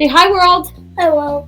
Say hi, world. Hello.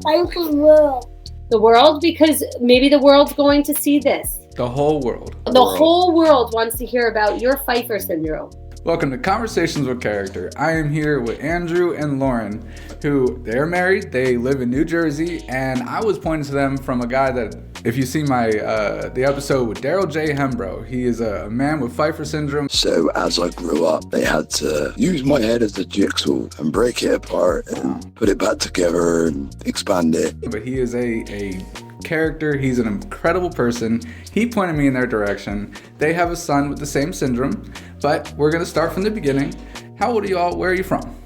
I'm from world. The world, because maybe the world's going to see this. The whole world. The whole world wants to hear about your Pfeiffer Syndrome. Welcome to Conversations with Character. I am here with Andrew and Lauren, who they're married, they live in New Jersey, and I was pointing to them from a guy that, if you see my the episode with Daryl J. Hembrow, he is a man with Pfeiffer Syndrome. So as I grew up, they had to use my head as a jigsaw and break it apart and put it back together and expand it. But he is a character. He's an incredible person. He pointed me in their direction. They have a son with the same syndrome, but we're going to start from the beginning. How old are you all? Where are you from?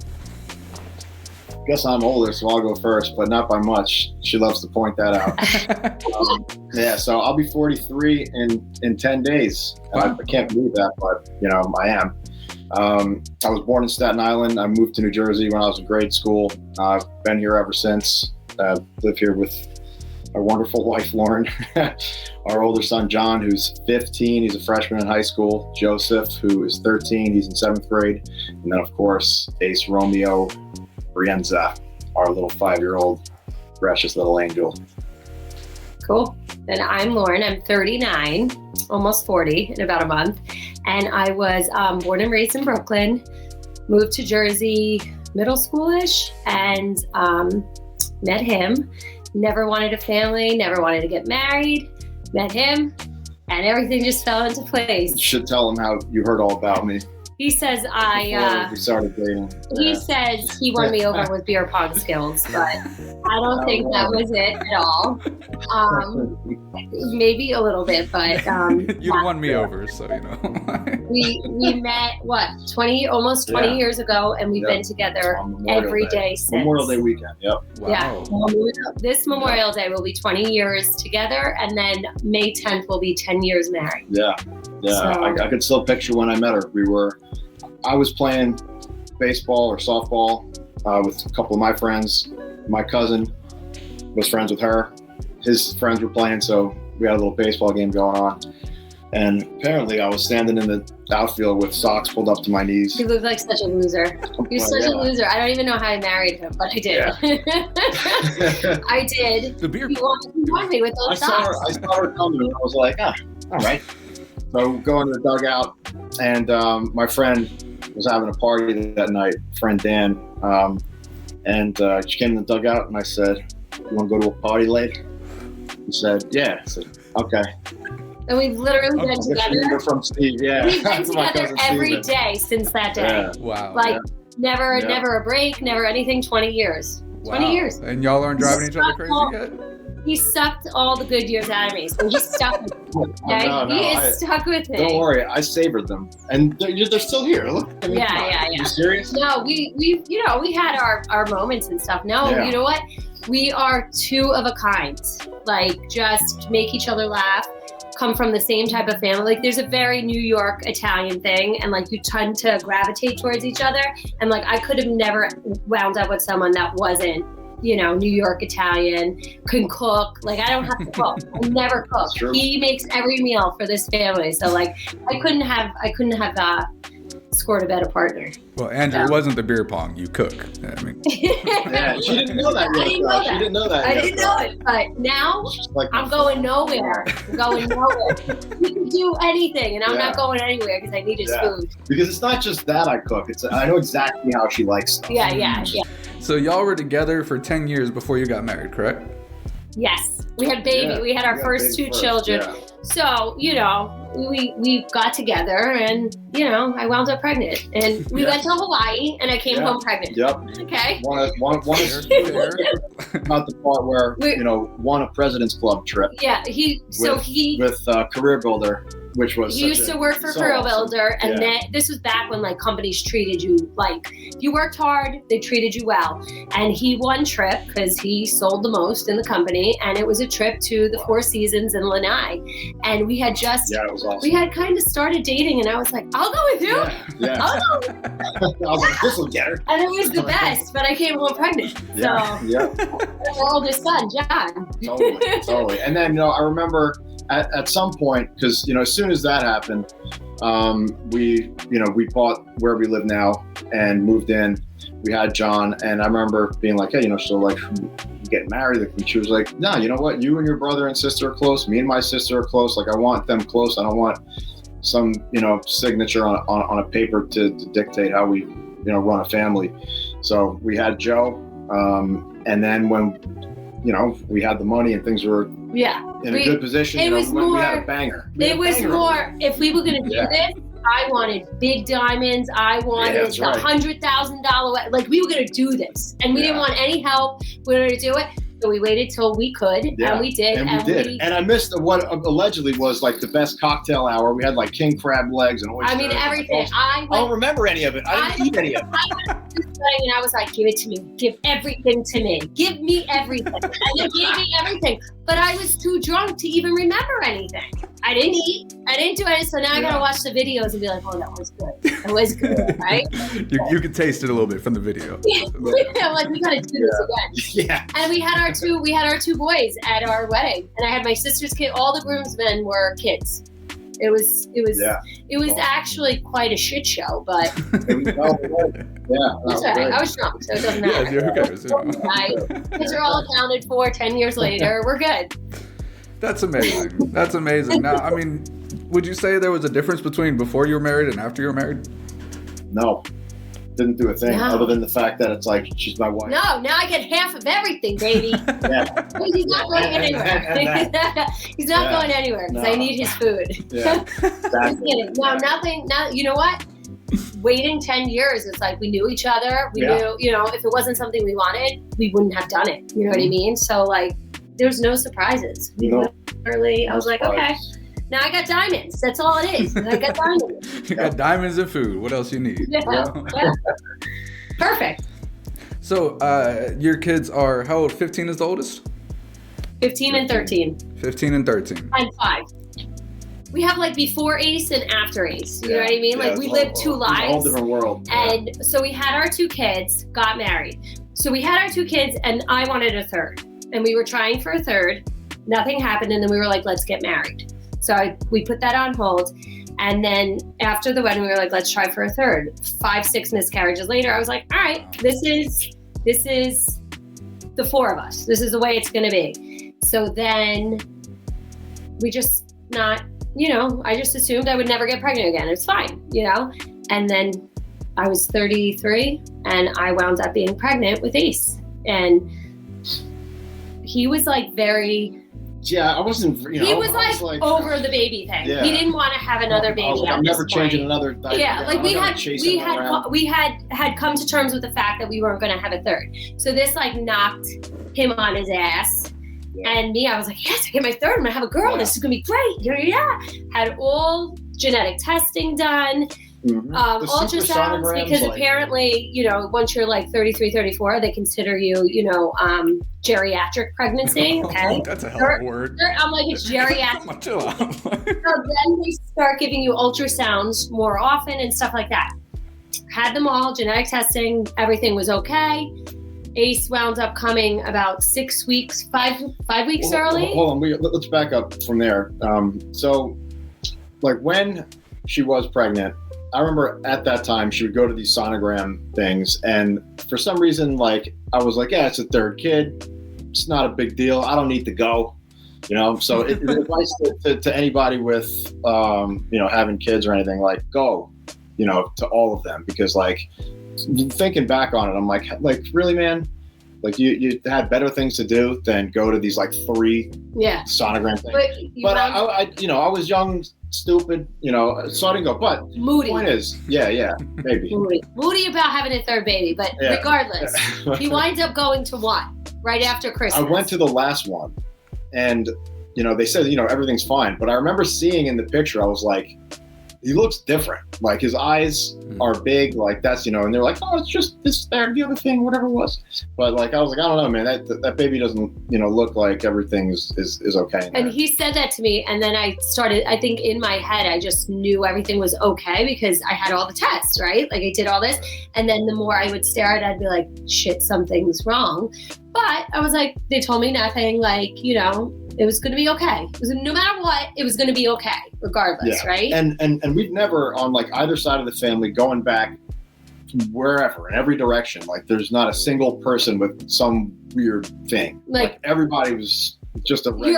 Guess I'm older, so I'll go first, but not by much. She loves to point that out. So I'll be 43 in 10 days. Wow. I can't believe that, but I am. I was born in Staten Island. I moved to New Jersey when I was in grade school. I've been here ever since. Live here with our wonderful wife, Lauren. Our older son, John, who's 15. He's a freshman in high school. Joseph, who is 13. He's in 7th grade. And then, of course, Ace Romeo Brienza, our little 5-year-old precious little angel. Cool. Then I'm Lauren. I'm 39, almost 40 in about a month. And I was born and raised in Brooklyn, moved to Jersey middle schoolish, and met him. Never wanted a family, never wanted to get married, met him, and everything just fell into place. You should tell him how you heard all about me. He says we started dating. He says he won me over with beer pong skills, but I don't think that was it at all. Maybe a little bit, but You won me over, so we met almost 20 years ago, and we've been together every day since. Memorial Day weekend. Yep. Wow. Yeah. This Memorial Day will be 20 years together, and then May 10th will be 10 years married. Yeah. So, I could still picture when I met her. I was playing baseball or softball with a couple of my friends. My cousin was friends with her. His friends were playing, so we had a little baseball game going on. And apparently I was standing in the outfield with socks pulled up to my knees. You look like such a loser. You're such a loser. I don't even know how I married him, but I did. Yeah. I did. The beer. You wanted me with those socks. I saw her coming, and I was like, all right. So going to the dugout, and my friend was having a party that night, friend Dan, and she came in the dugout, and I said, "You want to go to a party late?" He said, "Yeah." I said, "Okay." And we've literally been together. From Steve, yeah. We've been together every day since that day. Yeah. Wow. Never a break, never anything. 20 years. Wow. 20 years. And y'all aren't driving each other crazy yet? He sucked all the good years out of me, so he's stuck with me. Okay? No, he is stuck with me. Don't worry, I savored them, and they're still here. Look. Yeah. You serious? No, we had our moments and stuff. No, Yeah. You know what? We are two of a kind. Like, just make each other laugh. Come from the same type of family. Like, there's a very New York Italian thing, and like you tend to gravitate towards each other. And like, I could have never wound up with someone that wasn't, New York Italian, can cook. Like, I don't have to cook. I never cook. He makes every meal for this family. So like, I couldn't have scored a better partner. Well, Andrew, it wasn't the beer pong. You cook. Yeah, she didn't know that yet. She didn't know that I yet. didn't know it, but now I'm going nowhere. I'm going nowhere. We can do anything, and I'm not going anywhere because I need his food. Because it's not just that I cook. I know exactly how she likes stuff. Yeah. So y'all were together for 10 years before you got married, correct? Yes. We had baby. Yeah, we had our first two children. Yeah. So, we got together, and, I wound up pregnant. And we went to Hawaii, and I came home pregnant. Yep. Okay. One is not the part where, won a President's Club trip. Yeah. With Career Builder, which was he used to work for Career Builder, and then this was back when companies treated you if you worked hard, they treated you well. And he won trip because he sold the most in the company, and it was a trip to the Four Seasons in Lanai. And we had it was awesome. we had kind of started dating, and I was like, I'll go with you. Yeah. I'll go. I was like, this will get her. And it was the best, but I came home pregnant. Yeah. Our oldest son, John. Totally. And then, I remember at some point, because, as soon as that happened, we bought where we live now and moved in. we had John, and I remember being like, hey, so like, get married. And she was like, no, you know what? You and your brother and sister are close. Me and my sister are close. Like, I want them close. I don't want some, signature on a paper to dictate how we, run a family. So we had Joe. And then when, we had the money and things were in a good position, we had a banger. It was more, if we were going to do this, I wanted big diamonds. I wanted the $100,000. Like, we were going to do this. And we didn't want any help. We were going to do it. So we waited till we could, and we did. And I missed what allegedly was like the best cocktail hour. We had like king crab legs and oysters. I mean, everything. I don't remember any of it. I didn't eat any of it. And I was like, give it to me. Give everything to me. Give me everything. And they gave me everything. But I was too drunk to even remember anything. I didn't eat. I didn't do anything. So now I got to watch the videos and be like, oh, that was good. That was good, right? You could taste it a little bit from the video. I'm like, we got to do this again. Yeah. And we had our two boys at our wedding. And I had my sister's kid. All the groomsmen were kids. It was actually quite a shit show, but that's all right. I was drunk, so it doesn't matter. Yeah, who cares? Kids are all accounted for 10 years later. We're good. That's amazing. That's amazing. Now, I mean, would you say there was a difference between before you were married and after you were married? No. Didn't do a thing other than the fact that it's like, she's my wife. No, now I get half of everything, baby. He's not going anywhere. He's not going anywhere because I need his food. Yeah. Exactly. No, nothing. You know what? Waiting 10 years, it's like we knew each other. We knew, if it wasn't something we wanted, we wouldn't have done it. You know what I mean? So, like, there's no surprises. Literally, I was like, okay. Now I got diamonds. That's all it is. I got diamonds. You got diamonds and food. What else you need? Yeah. Perfect. So your kids are, how old? 15 is the oldest? 15 and 13. 15 and 13. And 5. We have like before Ace and after Ace. You know what I mean? Like we lived two lives. A whole different world. And so we had our 2 kids, got married. So we had our 2 kids and I wanted a third. And we were trying for a third. Nothing happened. And then we were like, let's get married. So we put that on hold. And then after the wedding, we were like, let's try for a third. 5-6 miscarriages later, I was like, all right, this is the 4 of us. This is the way it's going to be. So then we just not, I just assumed I would never get pregnant again. It's fine, And then I was 33 and I wound up being pregnant with Ace. And he was like very... Yeah, I wasn't, He was like over the baby thing. Yeah. He didn't want to have another baby. I'm never changing another diaper. Yeah, like we had come to terms with the fact that we weren't going to have a third. So this like knocked him on his ass. Yeah. And me, I was like, yes, I get my third. I'm going to have a girl. Yeah. This is going to be great. Yeah. Had all genetic testing done. Mm-hmm. Ultrasounds, because apparently, once you're like 33, 34, they consider you, geriatric pregnancy. Okay. That's a hell of a word. I'm like, it's geriatric. So then they start giving you ultrasounds more often and stuff like that. Had them all, genetic testing, everything was okay. Ace wound up coming about 6 weeks, 5 weeks early. Hold on, let's back up from there. So, like when she was pregnant, I remember at that time she would go to these sonogram things, and for some reason, like I was like, yeah, it's a third kid. It's not a big deal. I don't need to go. So advice to anybody with, having kids or anything, like go, to all of them, because like thinking back on it, I'm like really, man, like you had better things to do than go to these like 3 sonogram things. But I was young, stupid, so I didn't go. But moody. The point is, maybe moody about having a third baby. But regardless, he winds up going to one right after Christmas. I went to the last one, and they said everything's fine. But I remember seeing in the picture, I was like, he looks different. Like his eyes are big, like that's, and they're like, oh, it's just this, there, the other thing, whatever it was. But like, I was like, I don't know, man, that baby doesn't, look like everything is okay. And he said that to me. And then I started, I think in my head, I just knew everything was okay because I had all the tests, right? Like I did all this. And then the more I would stare at it, I'd be like, shit, something's wrong. But I was like, they told me nothing, like, it was going to be okay. It was, no matter what, it was going to be okay, regardless, right? And we've never, on like either side of the family, going back wherever, in every direction. Like there's not a single person with some weird thing. Like everybody was just a regular,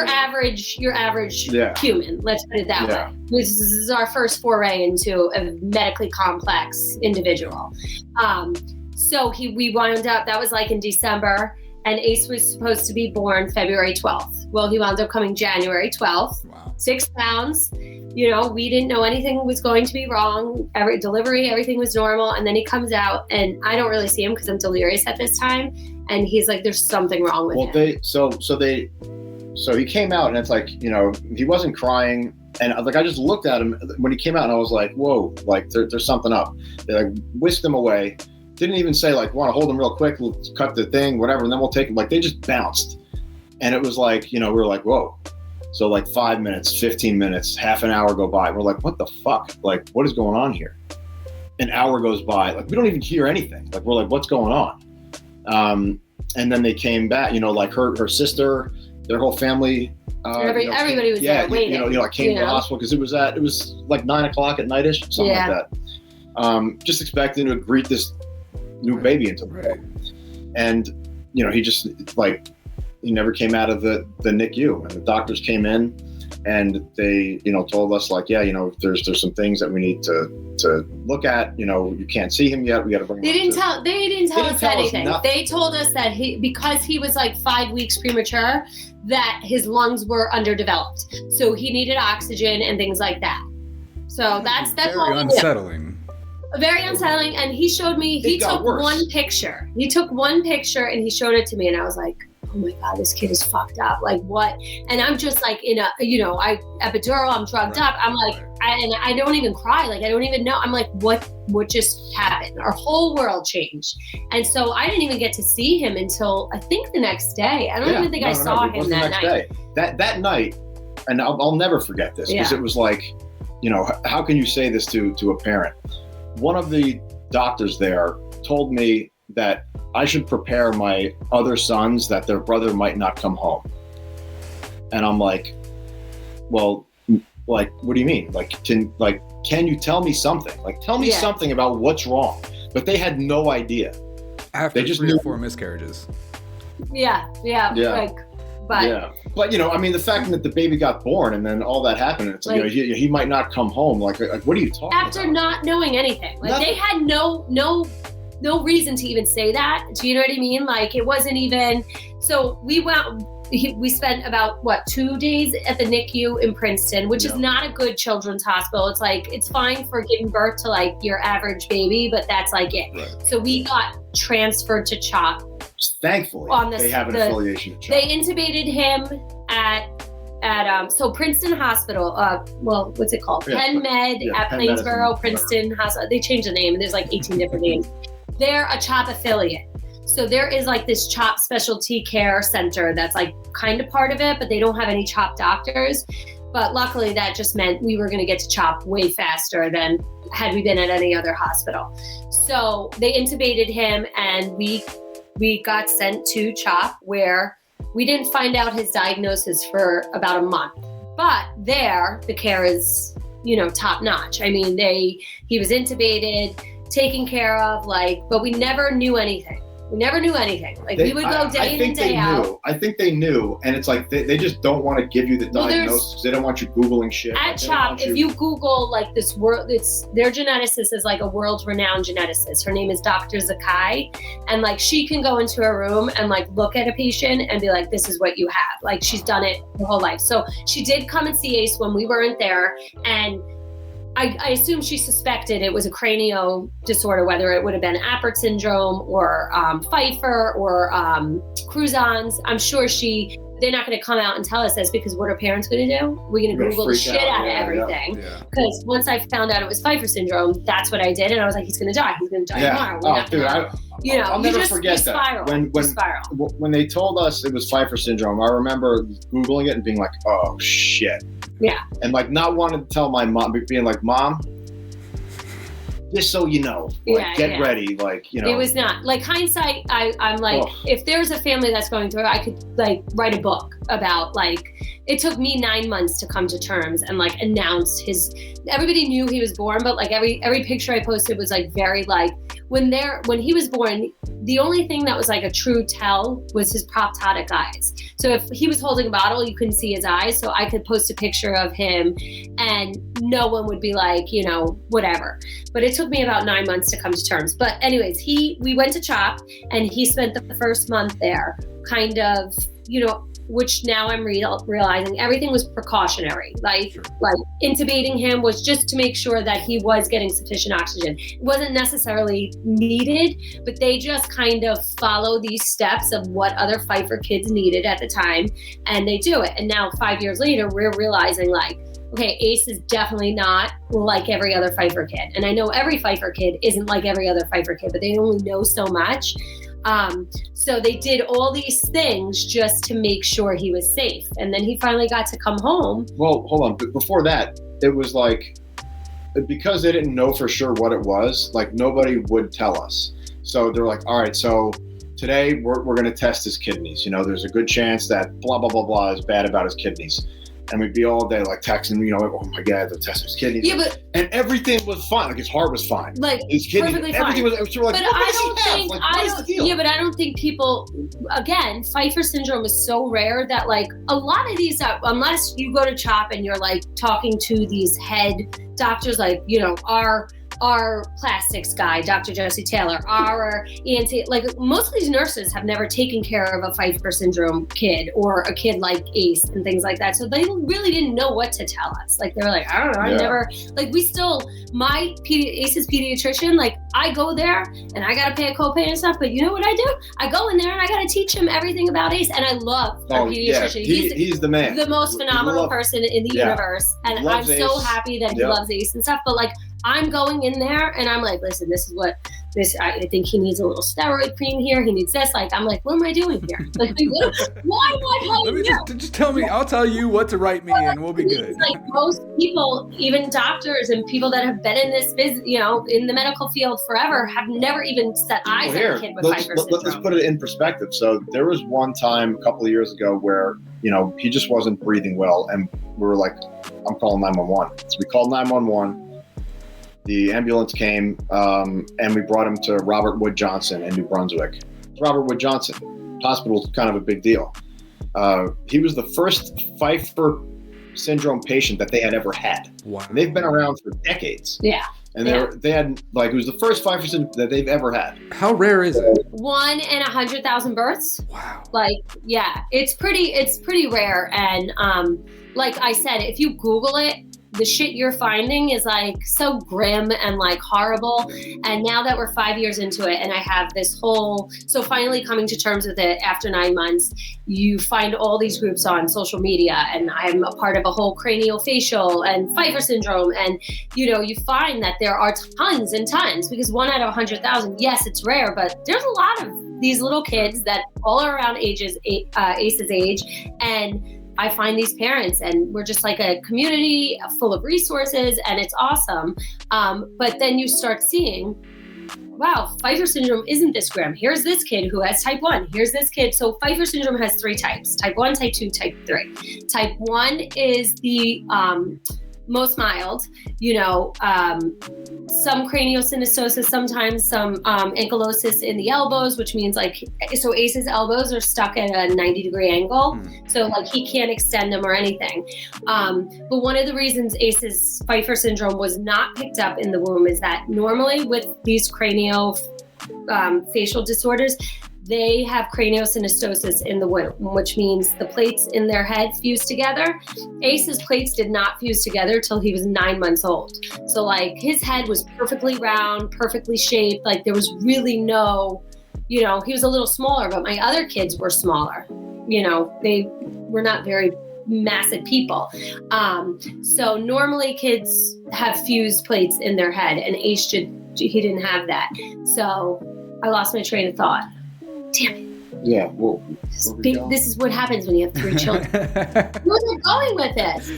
your average human. Let's put it that way. This is our first foray into a medically complex individual. So we wound up, that was like in December, and Ace was supposed to be born February 12th. Well, he wound up coming January 12th. Wow. 6 pounds. You know, we didn't know anything was going to be wrong. Every delivery, everything was normal. And then he comes out, and I don't really see him because I'm delirious at this time. And he's like, there's something wrong with him. So he came out, and it's like, you know, he wasn't crying. And like, I just looked at him when he came out, and I was like, whoa, like there's something up. They like whisked him away. Didn't even say like, want to hold him real quick, let's cut the thing, whatever, and then we'll take him. Like they just bounced. And it was like, you know, we were like, whoa. So like 5 minutes, 15 minutes, half an hour go by. We're like, what the fuck? Like, what is going on here? An hour goes by. Like, we don't even hear anything. Like, we're like, what's going on? And then they came back, you know, like her sister, their whole family. Everybody was there waiting. You know, I came to the hospital because it was like 9 o'clock at night-ish, something like that. Just expecting to greet this new baby into the world. And, you know, he just like, he never came out of the NICU, and the doctors came in and they, you know, told us like, yeah, you know, there's some things that we need to look at. You know, you can't see him yet. We got to bring him. They didn't tell us anything. They told us that because he was like 5 weeks premature, that his lungs were underdeveloped, so he needed oxygen and things like that. So that's very unsettling. Very unsettling. And he showed me. He took one picture. He took one picture and he showed it to me, and I was like, oh my God, this kid is fucked up. Like what? And I'm just like in a, you know, epidural, I'm drugged up. I'm like, I don't even cry. Like, I don't even know. I'm like, what just happened? Our whole world changed. And so I didn't even get to see him until I think the next day. I don't even think I saw him that night. That night, and I'll never forget this because it was like, you know, how can you say this to a parent? One of the doctors there told me that I should prepare my other sons that their brother might not come home. And I'm like, well, like, what do you mean? Like, can you tell me something? Like, tell me something about what's wrong. But they had no idea. After they just 3 or 4 miscarriages. Yeah. But you know, I mean, the fact that the baby got born and then all that happened, it's like, you know, he might not come home. Like what are you talking about? After not knowing anything, like they had no reason to even say that. Do you know what I mean? Like it wasn't even. So we spent about 2 days at the NICU in Princeton, which is not a good children's hospital. It's like, it's fine for giving birth to like your average baby, but that's like it. Right. So we got transferred to CHOP. Thankfully, they have an affiliation to CHOP. They intubated him at so Princeton Hospital, what's it called? Penn Med at Plainsboro, Princeton Hospital. They changed the name, and there's like 18 different names. They're a CHOP affiliate. So there is like this CHOP specialty care center that's like kind of part of it, but they don't have any CHOP doctors. But luckily that just meant we were going to get to CHOP way faster than had we been at any other hospital. So they intubated him, and we got sent to CHOP, where we didn't find out his diagnosis for about a month. But there, the care is, you know, top notch. I mean, he was intubated, taken care of, but we never knew anything. We never knew anything. Like we would go day in and day out. I think they knew, and it's like they just don't want to give you the diagnosis. They don't want you Googling shit. At CHOP, if you Google like this world, their geneticist is like a world-renowned geneticist. Her name is Dr. Zakai, and like she can go into a room and like look at a patient and be like, "This is what you have." Like she's done it her whole life. So she did come and see Ace when we weren't there, and I assume she suspected it was a cranial disorder, whether it would have been Pfeiffer Syndrome or Pfeiffer or Cruzon's. I'm sure they're not going to come out and tell us this, because what are parents going to do? We're going to Google the shit out of everything. Because once I found out it was Pfeiffer Syndrome, that's what I did. And I was like, he's going to die. He's going to die tomorrow. I'll never forget that. When they told us it was Pfeiffer Syndrome, I remember Googling it and being like, oh, shit. Yeah. And like not wanting to tell my mom, being like, Mom, just so you know, get ready, like, you know. It was not like hindsight. I'm like, if there's a family that's going through it, I could like write a book about like, it took me 9 months to come to terms and like announce everybody knew he was born, but like every picture I posted was like very like, when he was born, the only thing that was like a true tell was his proptotic eyes. So if he was holding a bottle, you couldn't see his eyes. So I could post a picture of him and no one would be like, you know, whatever. But it took me about 9 months to come to terms. But anyways, we went to CHOP and he spent the first month there kind of, you know, which now I'm realizing everything was precautionary. Like intubating him was just to make sure that he was getting sufficient oxygen. It wasn't necessarily needed, but they just kind of follow these steps of what other Pfeiffer kids needed at the time, and they do it. And now 5 years later, we're realizing like, okay, Ace is definitely not like every other Pfeiffer kid. And I know every Pfeiffer kid isn't like every other Pfeiffer kid, but they only know so much. So they did all these things just to make sure he was safe. And then he finally got to come home. Well, hold on. But before that, it was like, because they didn't know for sure what it was, like nobody would tell us. So they're like, all right, so today we're going to test his kidneys. You know, there's a good chance that blah, blah, blah, blah is bad about his kidneys. And we'd be all day like texting, you know, oh my God, they'll test his kidneys. Yeah, and everything was fine. Like his heart was fine. Like his kidneys, perfectly everything fine. was. Like, but but I don't think people. Again, Pfeiffer syndrome is so rare that like a lot of these, unless you go to CHOP and you're like talking to these head doctors, like you know our plastics guy, Dr. Josie Taylor, our ENT, like most of these nurses have never taken care of a Pfeiffer syndrome kid or a kid like Ace and things like that. So they really didn't know what to tell us. Like they were like, I don't know, I never, like we still, Ace's pediatrician, like I go there and I got to pay a copay and stuff, but you know what I do? I go in there and I got to teach him everything about Ace. And I love our pediatrician. Yeah. He's the man. The most phenomenal person in the universe. And I'm so happy that he loves Ace and stuff. But like, I'm going in there and I'm like, listen, this is what I think he needs a little steroid cream here. He needs this. Like, I'm like, what am I doing here? Like, why am I calling you? Just tell me. I'll tell you what to write me and we'll be good. Like most people, even doctors and people that have been in this business, you know, in the medical field forever, have never even set eyes on a kid with Pfeiffer syndrome. Let's put it in perspective. So there was one time a couple of years ago where, you know, he just wasn't breathing well. And we were like, I'm calling 911. So we called 911. The ambulance came, and we brought him to Robert Wood Johnson in New Brunswick. Robert Wood Johnson hospital's kind of a big deal. He was the first Pfeiffer syndrome patient that they had ever had. Wow. And they've been around for decades. Yeah. And they had, like, it was the first Pfeiffer syndrome that they've ever had. How rare is it? 1 in 100,000 births. Wow. Like, yeah, it's pretty rare. And like I said, if you Google it, the shit you're finding is like so grim and like horrible. And now that we're 5 years into it and I have this whole, so finally coming to terms with it after 9 months, you find all these groups on social media and I'm a part of a whole craniofacial and Pfeiffer syndrome. And, you know, you find that there are tons and tons because 1 out of 100,000, yes, it's rare, but there's a lot of these little kids that all are around Ace's age. And I find these parents and we're just like a community full of resources and it's awesome. But then you start seeing, wow, Pfeiffer syndrome isn't this grim. Here's this kid who has type 1. Here's this kid. So Pfeiffer syndrome has 3 types, type 1, type 2, type 3. Type 1 is the most mild, you know, some craniosynostosis, sometimes some ankylosis in the elbows, which means like, so Ace's elbows are stuck at a 90-degree angle. So like he can't extend them or anything. But one of the reasons Ace's Pfeiffer syndrome was not picked up in the womb is that normally with these craniofacial disorders, they have craniosynostosis in the womb, which means the plates in their head fuse together. Ace's plates did not fuse together till he was 9 months old. So like his head was perfectly round, perfectly shaped. Like there was really no, you know, he was a little smaller, but my other kids were smaller. You know, they were not very massive people. So normally kids have fused plates in their head and Ace he didn't have that. So I lost my train of thought. Damn it. Yeah, well, this is what happens when you have 3 children. Where are they going with this?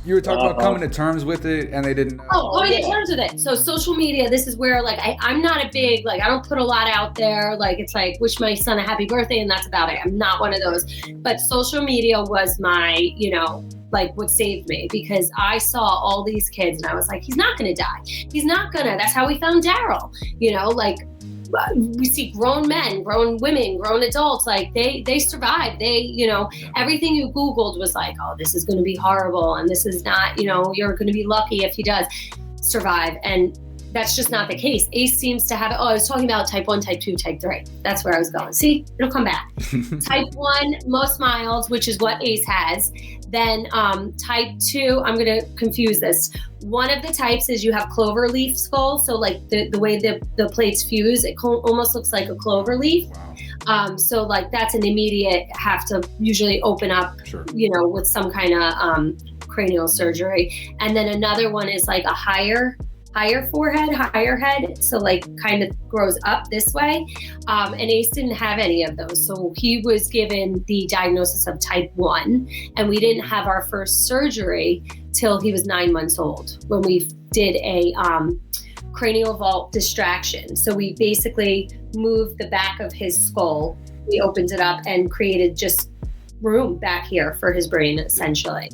You were talking about coming to terms with it and they didn't know. Coming to terms with it. So social media, this is where like I'm not a big, like I don't put a lot out there. Like it's like wish my son a happy birthday and that's about it. I'm not one of those. But social media was my, you know, like what saved me, because I saw all these kids and I was like, he's not going to die. He's not going to. That's how we found Daryl. You know, like we see grown men, grown women, grown adults, like they survive. They, you know, everything you Googled was like, oh, this is going to be horrible. And this is not, you know, you're going to be lucky if he does survive. And that's just not the case. Ace seems to have it. Oh, I was talking about type 1, type 2, type 3. That's where I was going. See, it'll come back. Type 1, most mild, which is what Ace has. Then type 2, I'm going to confuse this. One of the types is you have clover leaf skull. So like the way the plates fuse, it almost looks like a clover leaf. Wow. So like that's an immediate have to usually open up, Sure. you know, with some kind of cranial surgery. And then another one is like a higher forehead, higher head, so like kind of grows up this way. And Ace didn't have any of those. So he was given the diagnosis of type 1, and we didn't have our first surgery till he was 9 months old when we did a cranial vault distraction. So we basically moved the back of his skull, we opened it up and created just room back here for his brain, essentially.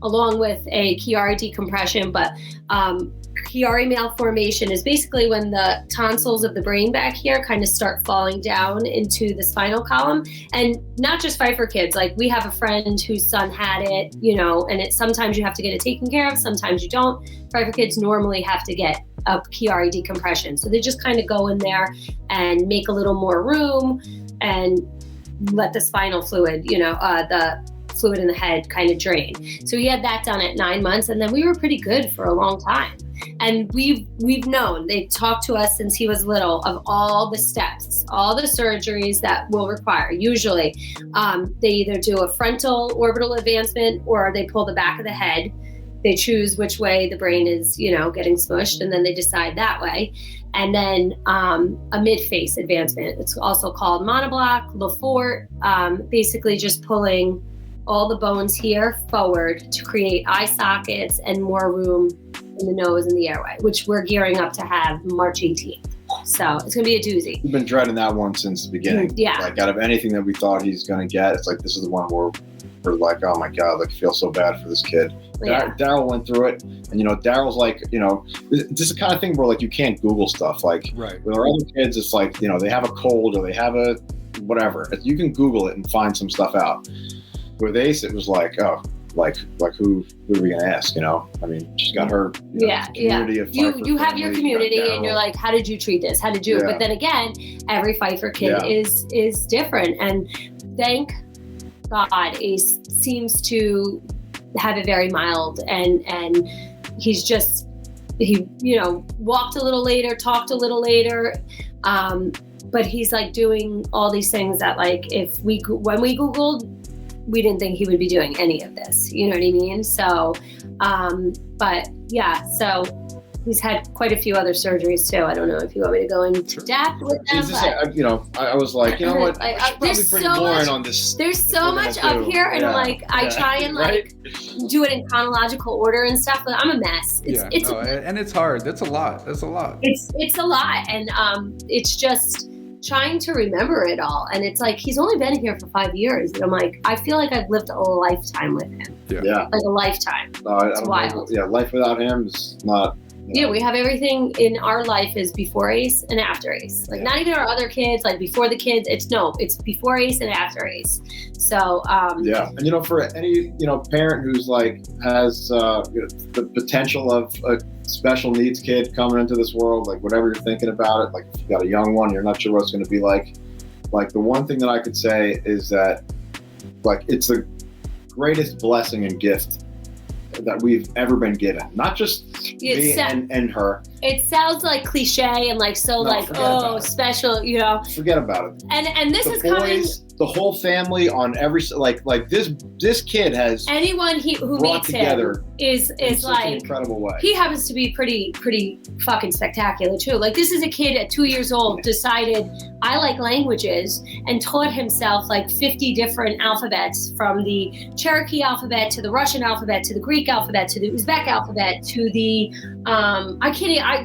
Along with a Chiari decompression, but Chiari malformation is basically when the tonsils of the brain back here kind of start falling down into the spinal column. And not just Pfeiffer kids, like we have a friend whose son had it, you know, and sometimes you have to get it taken care of, sometimes you don't. Pfeiffer kids normally have to get a Chiari decompression. So they just kind of go in there and make a little more room and let the spinal fluid, you know, the fluid in the head kind of drain. So he had that done at 9 months, and then we were pretty good for a long time. And we've known, they talked to us since he was little of all the steps, all the surgeries that will require. Usually they either do a frontal orbital advancement or they pull the back of the head. They choose which way the brain is, you know, getting smushed, and then they decide that way. And then a mid-face advancement. It's also called monoblock, Lefort, basically just pulling all the bones here forward to create eye sockets and more room in the nose and the airway, which we're gearing up to have March 18th. So it's going to be a doozy. We've been dreading that one since the beginning. Yeah. Like out of anything that we thought he's going to get, it's like this is the one where we're like, oh my God, like I feel so bad for this kid. Yeah. Daryl went through it, and you know, Daryl's like, you know, this is the kind of thing where like you can't Google stuff. Like Right. with our other kids, it's like, you know, they have a cold or they have a whatever. You can Google it and find some stuff out. With Ace, it was like, oh, like who are we gonna ask? You know, I mean, she's got her community of Pfeiffer you have your family, community, you got and you're like, how did you treat this? How did you? Yeah. But then again, every Pfeiffer kid is different, and thank God, Ace seems to have it very mild, and he's just he walked a little later, talked a little later. But he's like doing all these things that like when we Googled, we didn't think he would be doing any of this. You know what I mean? So, but yeah, so he's had quite a few other surgeries too. I don't know if you want me to go into depth with them. I was like, you know what? Like, There's pretty boring on this. There's so much up here, and like I try and like do it in chronological order and stuff, but I'm a mess. And it's hard. That's a lot. It's a lot, and it's just trying to remember it all. And it's like, he's only been here for 5 years. And I'm like, I feel like I've lived a lifetime with him. Yeah. Like a lifetime. It's wild. Yeah, life without him is not. Yeah, we have everything in our life is before Ace and after Ace. Like not even our other kids, like before the kids. It's before Ace and after Ace. So and for any parent who's like has the potential of a special needs kid coming into this world, like whatever you're thinking about it, like if you got a young one, you're not sure what it's going to be like the one thing that I could say is that like it's the greatest blessing and gift that we've ever been given, not just me and her. It sounds like cliche and like special, Forget about it. And this the is boys, coming. The whole family on every like this kid has anyone who brought meets together him is like an incredible way. He happens to be pretty fucking spectacular too. Like this is a kid at 2 years old decided I like languages and taught himself like 50 different alphabets, from the Cherokee alphabet to the Russian alphabet to the Greek alphabet to the Uzbek alphabet to the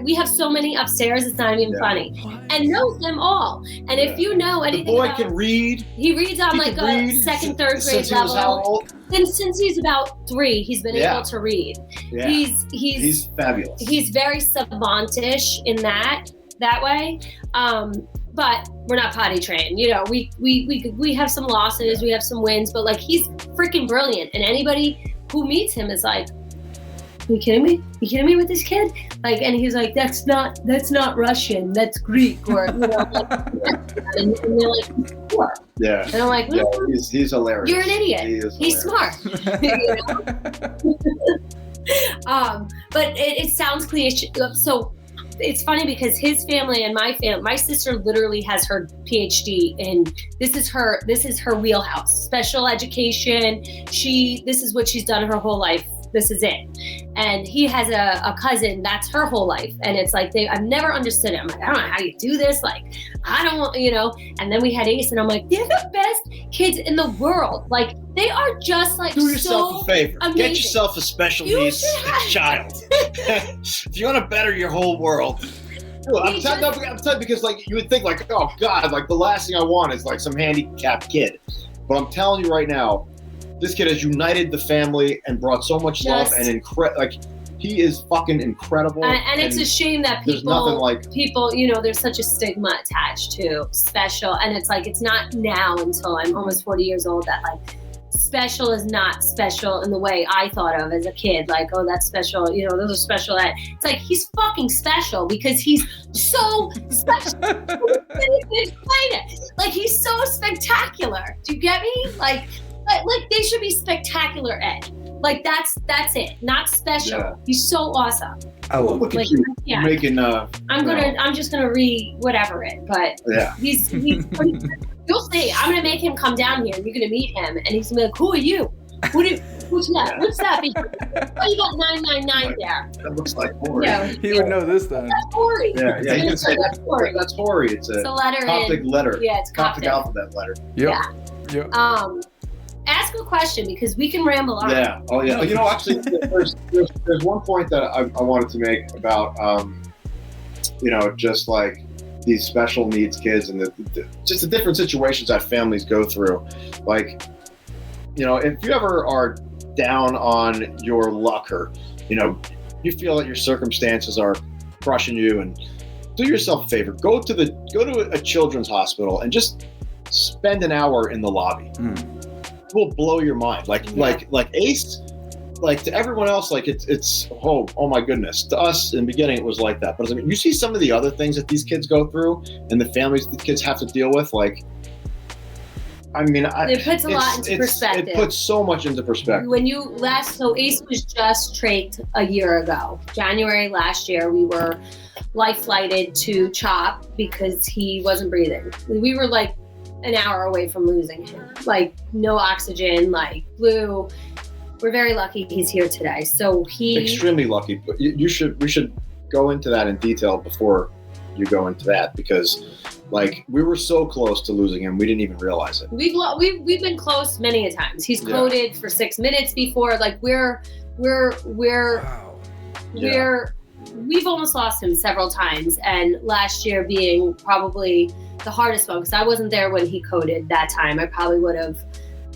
we have so many upstairs, it's not even funny. And knows them all. And if you know anything the boy can read. He reads on like a second, third grade level. since he's about 3, he's been able to read. Yeah. He's fabulous. He's very savantish in that way. But we're not potty trained. You know, we have some losses, we have some wins, but like he's freaking brilliant. And anybody who meets him is like, are you kidding me? You kidding me with this kid? Like, and he's like, that's not Russian, that's Greek, or you know, like, and they're like, what? Yeah. And I'm like, he's hilarious. You're an idiot. He's smart. You know? But it sounds cliche. So it's funny because his family and my sister literally has her PhD in this is her wheelhouse. Special education. This is what she's done her whole life. This is it. And he has a cousin that's her whole life. And it's like I've never understood it. I'm like, I don't know how you do this. Like, I don't want, you know. And then we had Ace, and I'm like, they're the best kids in the world. Like, they are just like do yourself a favor. Amazing. Get yourself a special needs child. If you want to better your whole world. I'm telling because like you would think like, oh God, like the last thing I want is like some handicapped kid. But I'm telling you right now, this kid has united the family and brought so much love and like he is fucking incredible. And it's a shame that people, you know, there's such a stigma attached to special, and it's like it's not now until I'm almost 40 years old that like special is not special in the way I thought of as a kid. Like, oh, that's special, you know, those are special. It's like he's fucking special because he's so special. Explain it. Like he's so spectacular. Do you get me? Like they should be spectacular Ed. Like that's it. Not special. Yeah. He's so awesome. I love look at you. Yeah. Making I'm just gonna whatever it, but yeah. He's pretty you'll see. I'm gonna make him come down here and you're gonna meet him and he's gonna be like, who are you? Who's that? What's that? Oh, you got 999 there. That looks like Hori. Yeah. He would know this then. That's Hori. Yeah, he can say that's Hori. That's Hori. It's a letter Coptic letter. Yeah, it's Coptic alphabet letter. Yep. Yeah. Yep. Ask a question because we can ramble on. Yeah. Oh yeah. You know, actually, there's one point that I wanted to make about you know, just like these special needs kids and just the different situations that families go through. Like, you know, if you ever are down on your luck or, you know, you feel that your circumstances are crushing you, and do yourself a favor, go to a children's hospital and just spend an hour in the lobby. It will blow your mind. Like Ace, like to everyone else, like it's oh my goodness. To us in the beginning it was like that. But I mean, you see some of the other things that these kids go through and the families the kids have to deal with, like I mean, it puts a lot into perspective. It puts so much into perspective. When so Ace was just traked a year ago. January last year, we were life flighted to CHOP because he wasn't breathing. We were like an hour away from losing him. Like no oxygen, like blue. We're very lucky he's here today. So extremely lucky. But we should go into that in detail before you go into that, because like we were so close to losing him, we didn't even realize it. We've been close many a times. He's coded for 6 minutes before. Like we've almost lost him several times, and last year being probably the hardest one because I wasn't there when he coded that time.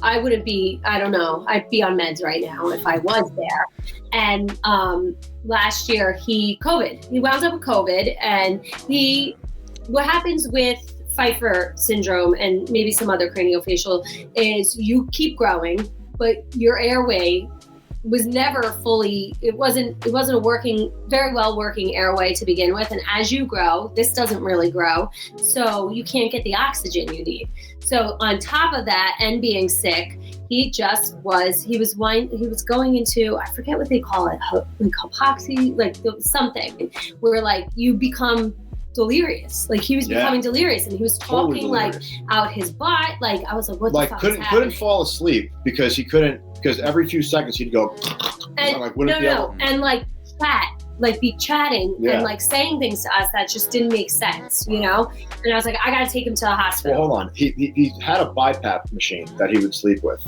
I wouldn't be, I don't know, I'd be on meds right now if I was there. And last year he wound up with COVID, and what happens with Pfeiffer Syndrome and maybe some other craniofacial is you keep growing, but your airway was never fully, it wasn't a very well working airway to begin with. And as you grow, this doesn't really grow. So you can't get the oxygen you need. So on top of that and being sick, he was going into, I forget what they call it, like hypoxia, like something where like you become delirious. Like he was becoming delirious, and he was talking like out his butt. Like I was like, what the fuck is happening? Couldn't fall asleep because because every few seconds he'd go and like and like be chatting and like saying things to us that just didn't make sense, you know? And I was like, I gotta take him to the hospital. Well, hold on. He had a BiPAP machine that he would sleep with,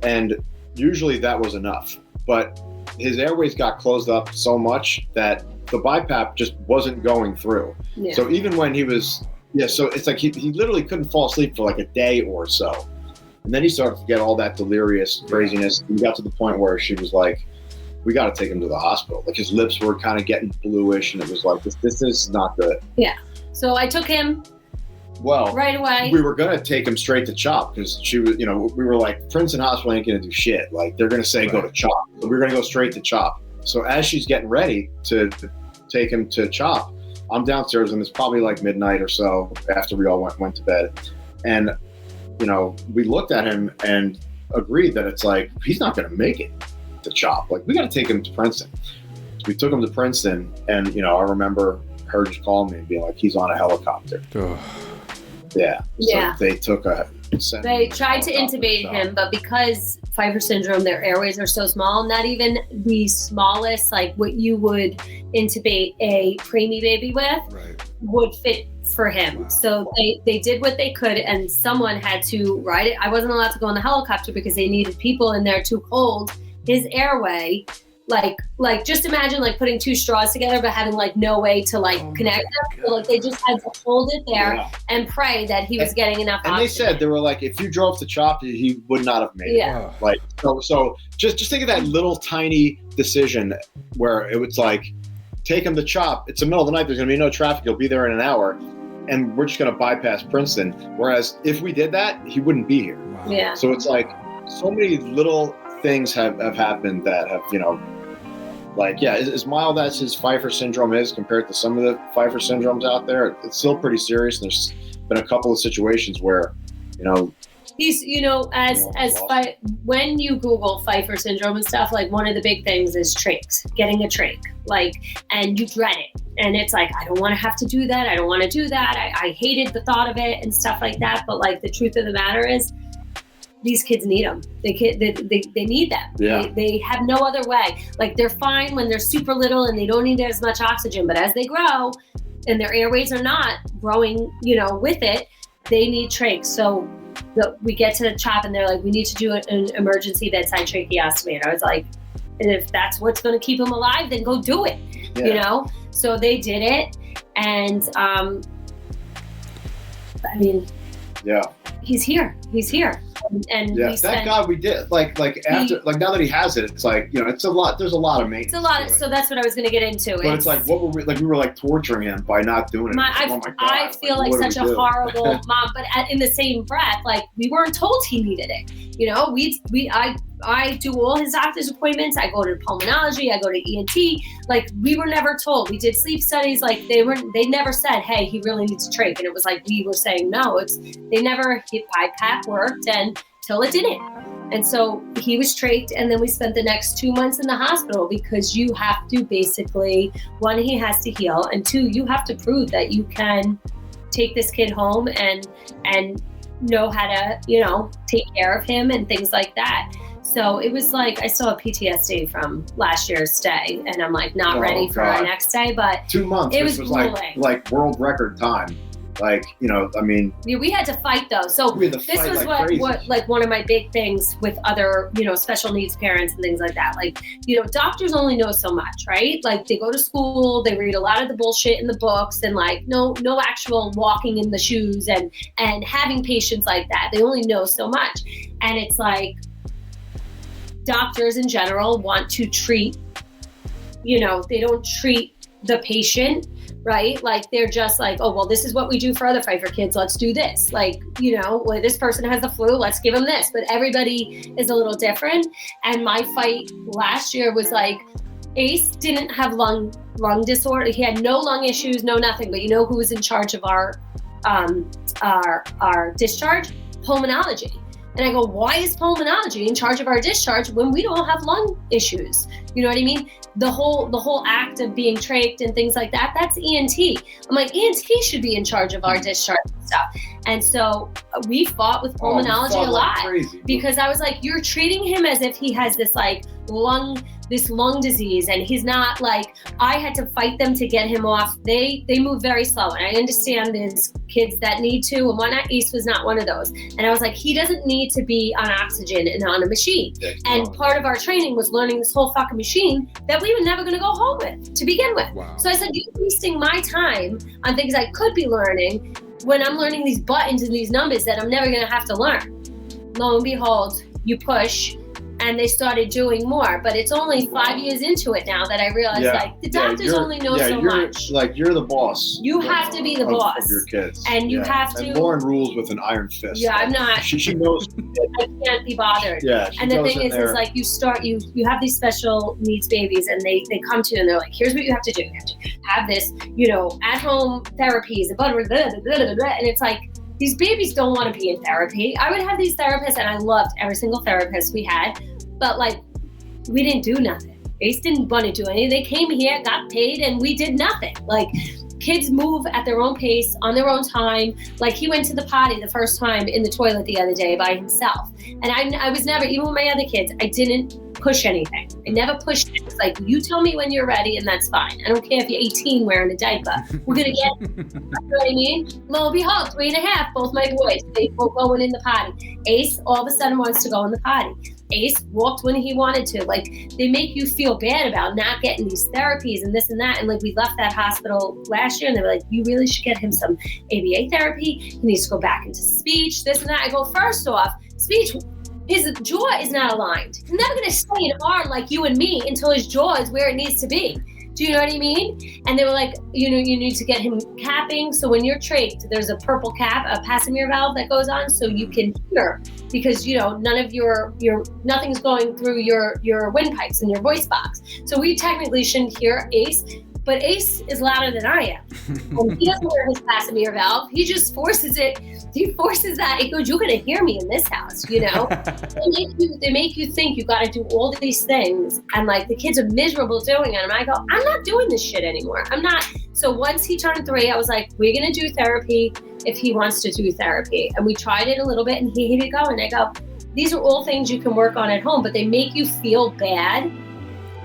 and usually that was enough, but his airways got closed up so much that the BiPAP just wasn't going through. Yeah. So even when he was, so it's like he literally couldn't fall asleep for like a day or so. And then he started to get all that delirious craziness. We got to the point where she was like, we got to take him to the hospital. Like his lips were kind of getting bluish, and it was like, this is not good. Yeah. So I took him right away. We were going to take him straight to CHOP because she was, we were like, Princeton Hospital ain't going to do shit. Like they're going to say, go to CHOP. So we were going to go straight to CHOP. So as she's getting ready to take him to CHOP, I'm downstairs, and it's probably like midnight or so after we all went to bed. And, we looked at him and agreed that it's like, he's not going to make it to CHOP. Like, we got to take him to Princeton. So we took him to Princeton, and, I remember her just calling me and being like, he's on a helicopter. Yeah. Yeah. So they took They tried to intubate him, but because Pfeiffer Syndrome, their airways are so small, not even the smallest, like what you would intubate a preemie baby with, would fit for him. Wow. So they did what they could, and someone had to ride it. I wasn't allowed to go on the helicopter because they needed people in there to hold his airway. Like just imagine like putting two straws together but having like no way to like connect them. So like they just had to hold it there and pray that he was getting enough oxygen. And they said, they were like, if you drove to CHOP, he would not have made it. Like so just think of that little tiny decision where it was like, take him to CHOP. It's the middle of the night. There's gonna be no traffic. He'll be there in an hour, and we're just gonna bypass Princeton. Whereas if we did that, he wouldn't be here. Wow. Yeah. So it's like so many little things have happened that have as mild as his Pfeiffer Syndrome is compared to some of the Pfeiffer Syndromes out there, it's still pretty serious. And there's been a couple of situations where, he's, when you Google Pfeiffer Syndrome and stuff, like one of the big things is trachs, getting a trach, and you dread it. And it's like, I don't want to have to do that. I don't want to do that. I hated the thought of it and stuff like that. But like the truth of the matter is, these kids need them. They need them. Yeah. They have no other way. Like they're fine when they're super little and they don't need as much oxygen. But as they grow and their airways are not growing, with it, they need trachs. So we get to the CHOP and they're like, we need to do an emergency bedside tracheostomy. And I was like, and if that's what's going to keep them alive, then go do it. Yeah. So they did it. And he's here. And thank God we did. Like now that he has it, it's like, it's a lot. There's a lot of maintenance. It's a lot. So that's what I was going to get into. But it's like, what were we like? We were like torturing him by not doing it. I feel like such a horrible mom. But in the same breath, like we weren't told he needed it. I do all his doctor's appointments. I go to pulmonology. I go to ENT. Like we were never told. We did sleep studies. Like they never said, hey, he really needs a trach. And it was like we were saying no. They never hit BiPAP worked until it didn't. And so he was trached, and then we spent the next 2 months in the hospital because you have to basically, one, he has to heal, and two, you have to prove that you can take this kid home and know how to, take care of him and things like that. So it was like, I still have PTSD from last year's stay, and I'm like not ready for our next day, but 2 months, it was like world record time. Like, we had to fight though. So this was what one of my big things with other, special needs parents and things like that. Like, doctors only know so much, right? Like they go to school, they read a lot of the bullshit in the books, and like no actual walking in the shoes and having patients like that. They only know so much. And it's like doctors in general want to treat, they don't treat the patient, right? Like they're just like, oh, well, this is what we do for other Pfeiffer kids. Let's do this. Like, well, this person has the flu. Let's give them this. But everybody is a little different. And my fight last year was like, Ace didn't have lung disorder. He had no lung issues, no nothing. But who was in charge of our discharge? Pulmonology. And I go, why is pulmonology in charge of our discharge when we don't have lung issues? You know what I mean? The whole act of being trached and things like that, that's ENT. I'm like, ENT should be in charge of our discharge and stuff. And so we fought with pulmonology a lot because I was like, you're treating him as if he has this like lung disease, and he's not. Like, I had to fight them to get him off. They move very slow, and I understand there's kids that need to, and one at East was not one of those. And I was like, he doesn't need to be on oxygen and on a machine. And part of our training was learning this whole fucking machine that we were never going to go home with to begin with. Wow. So I said, you're wasting my time on things I could be learning when I'm learning these buttons and these numbers that I'm never going to have to learn. lo and behold, you push, and they started doing more. But it's only 5 years into it now that I realize, like, the doctors only know so much. Like, you're the boss. You have to be the boss of your kids, and you have to. And Lauren rules with an iron fist. Yeah, I'm not. She knows. I can't be bothered. Yeah. And the thing is like you have these special needs babies, and they come to you and they're like, here's what you have to do. You have to have this, at home therapies, and blah, blah, blah, blah, blah, blah. And it's like, these babies don't want to be in therapy. I would have these therapists, and I loved every single therapist we had, but like, we didn't do nothing. Ace didn't want to do anything. They came here, got paid, and we did nothing. Like, kids move at their own pace, on their own time. Like, he went to the potty the first time in the toilet the other day by himself. And I was never, even with my other kids, I didn't push anything. I never pushed it. It's like, you tell me when you're ready, and that's fine. I don't care if you're 18 wearing a diaper. We're going to get, you know what I mean? Lo and behold, 3.5, both my boys, they both going in the potty. Ace all of a sudden wants to go in the potty. Ace walked when he wanted to. Like, they make you feel bad about not getting these therapies and this and that. And like, we left that hospital last year, and they were like, you really should get him some ABA therapy. He needs to go back into speech, this and that. I go, first off, speech, his jaw is not aligned. He's never going to stay in arm like you and me until his jaw is where it needs to be. Do you know what I mean? And they were like, you need to get him capping. So when you're trached, there's a purple cap, a Passamere valve that goes on, so you can hear, because none of your nothing's going through your windpipes in your voice box. So we technically shouldn't hear Ace, but Ace is louder than I am. And he doesn't wear his Passamere valve. He just forces it. He forces that. He goes, you're going to hear me in this house, They make you think you got to do all these things. And like, the kids are miserable doing it. And I go, I'm not doing this shit anymore. I'm not. So once he turned 3, I was like, we're going to do therapy if he wants to do therapy. And we tried it a little bit, and he hated going. I go, these are all things you can work on at home, but they make you feel bad.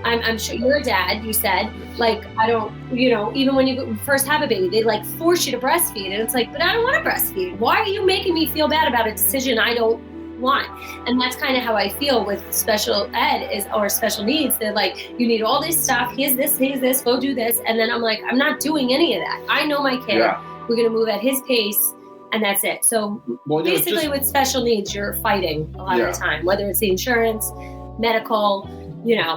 I'm sure you're a dad, you said, like, I don't, even when you first have a baby, they like force you to breastfeed. And it's like, but I don't want to breastfeed. Why are you making me feel bad about a decision I don't want? And that's kind of how I feel with special ed or special needs. They're like, you need all this stuff. Here's this, go do this. And then I'm like, I'm not doing any of that. I know my kid. Yeah. We're going to move at his pace. And that's it. So basically with special needs, you're fighting a lot of the time, whether it's the insurance, medical,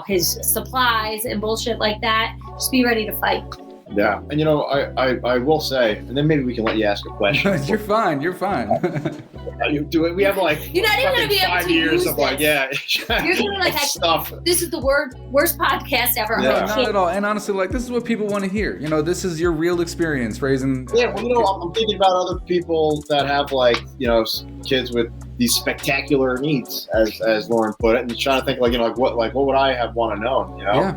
his supplies and bullshit like that. Just be ready to fight. Yeah. And I will say, and then maybe we can let you ask a question. You're fine. You do it. We have like, you're not even going to be able 5 to years use of this. like, yeah. You're going to be like, stuff. This is the worst podcast ever. Yeah, not at all. And honestly, like, this is what people want to hear. This is your real experience raising. Yeah. Well, I'm thinking about other people that have like, kids with these spectacular needs, as Lauren put it, and just trying to think like, what would I have want to know, Yeah.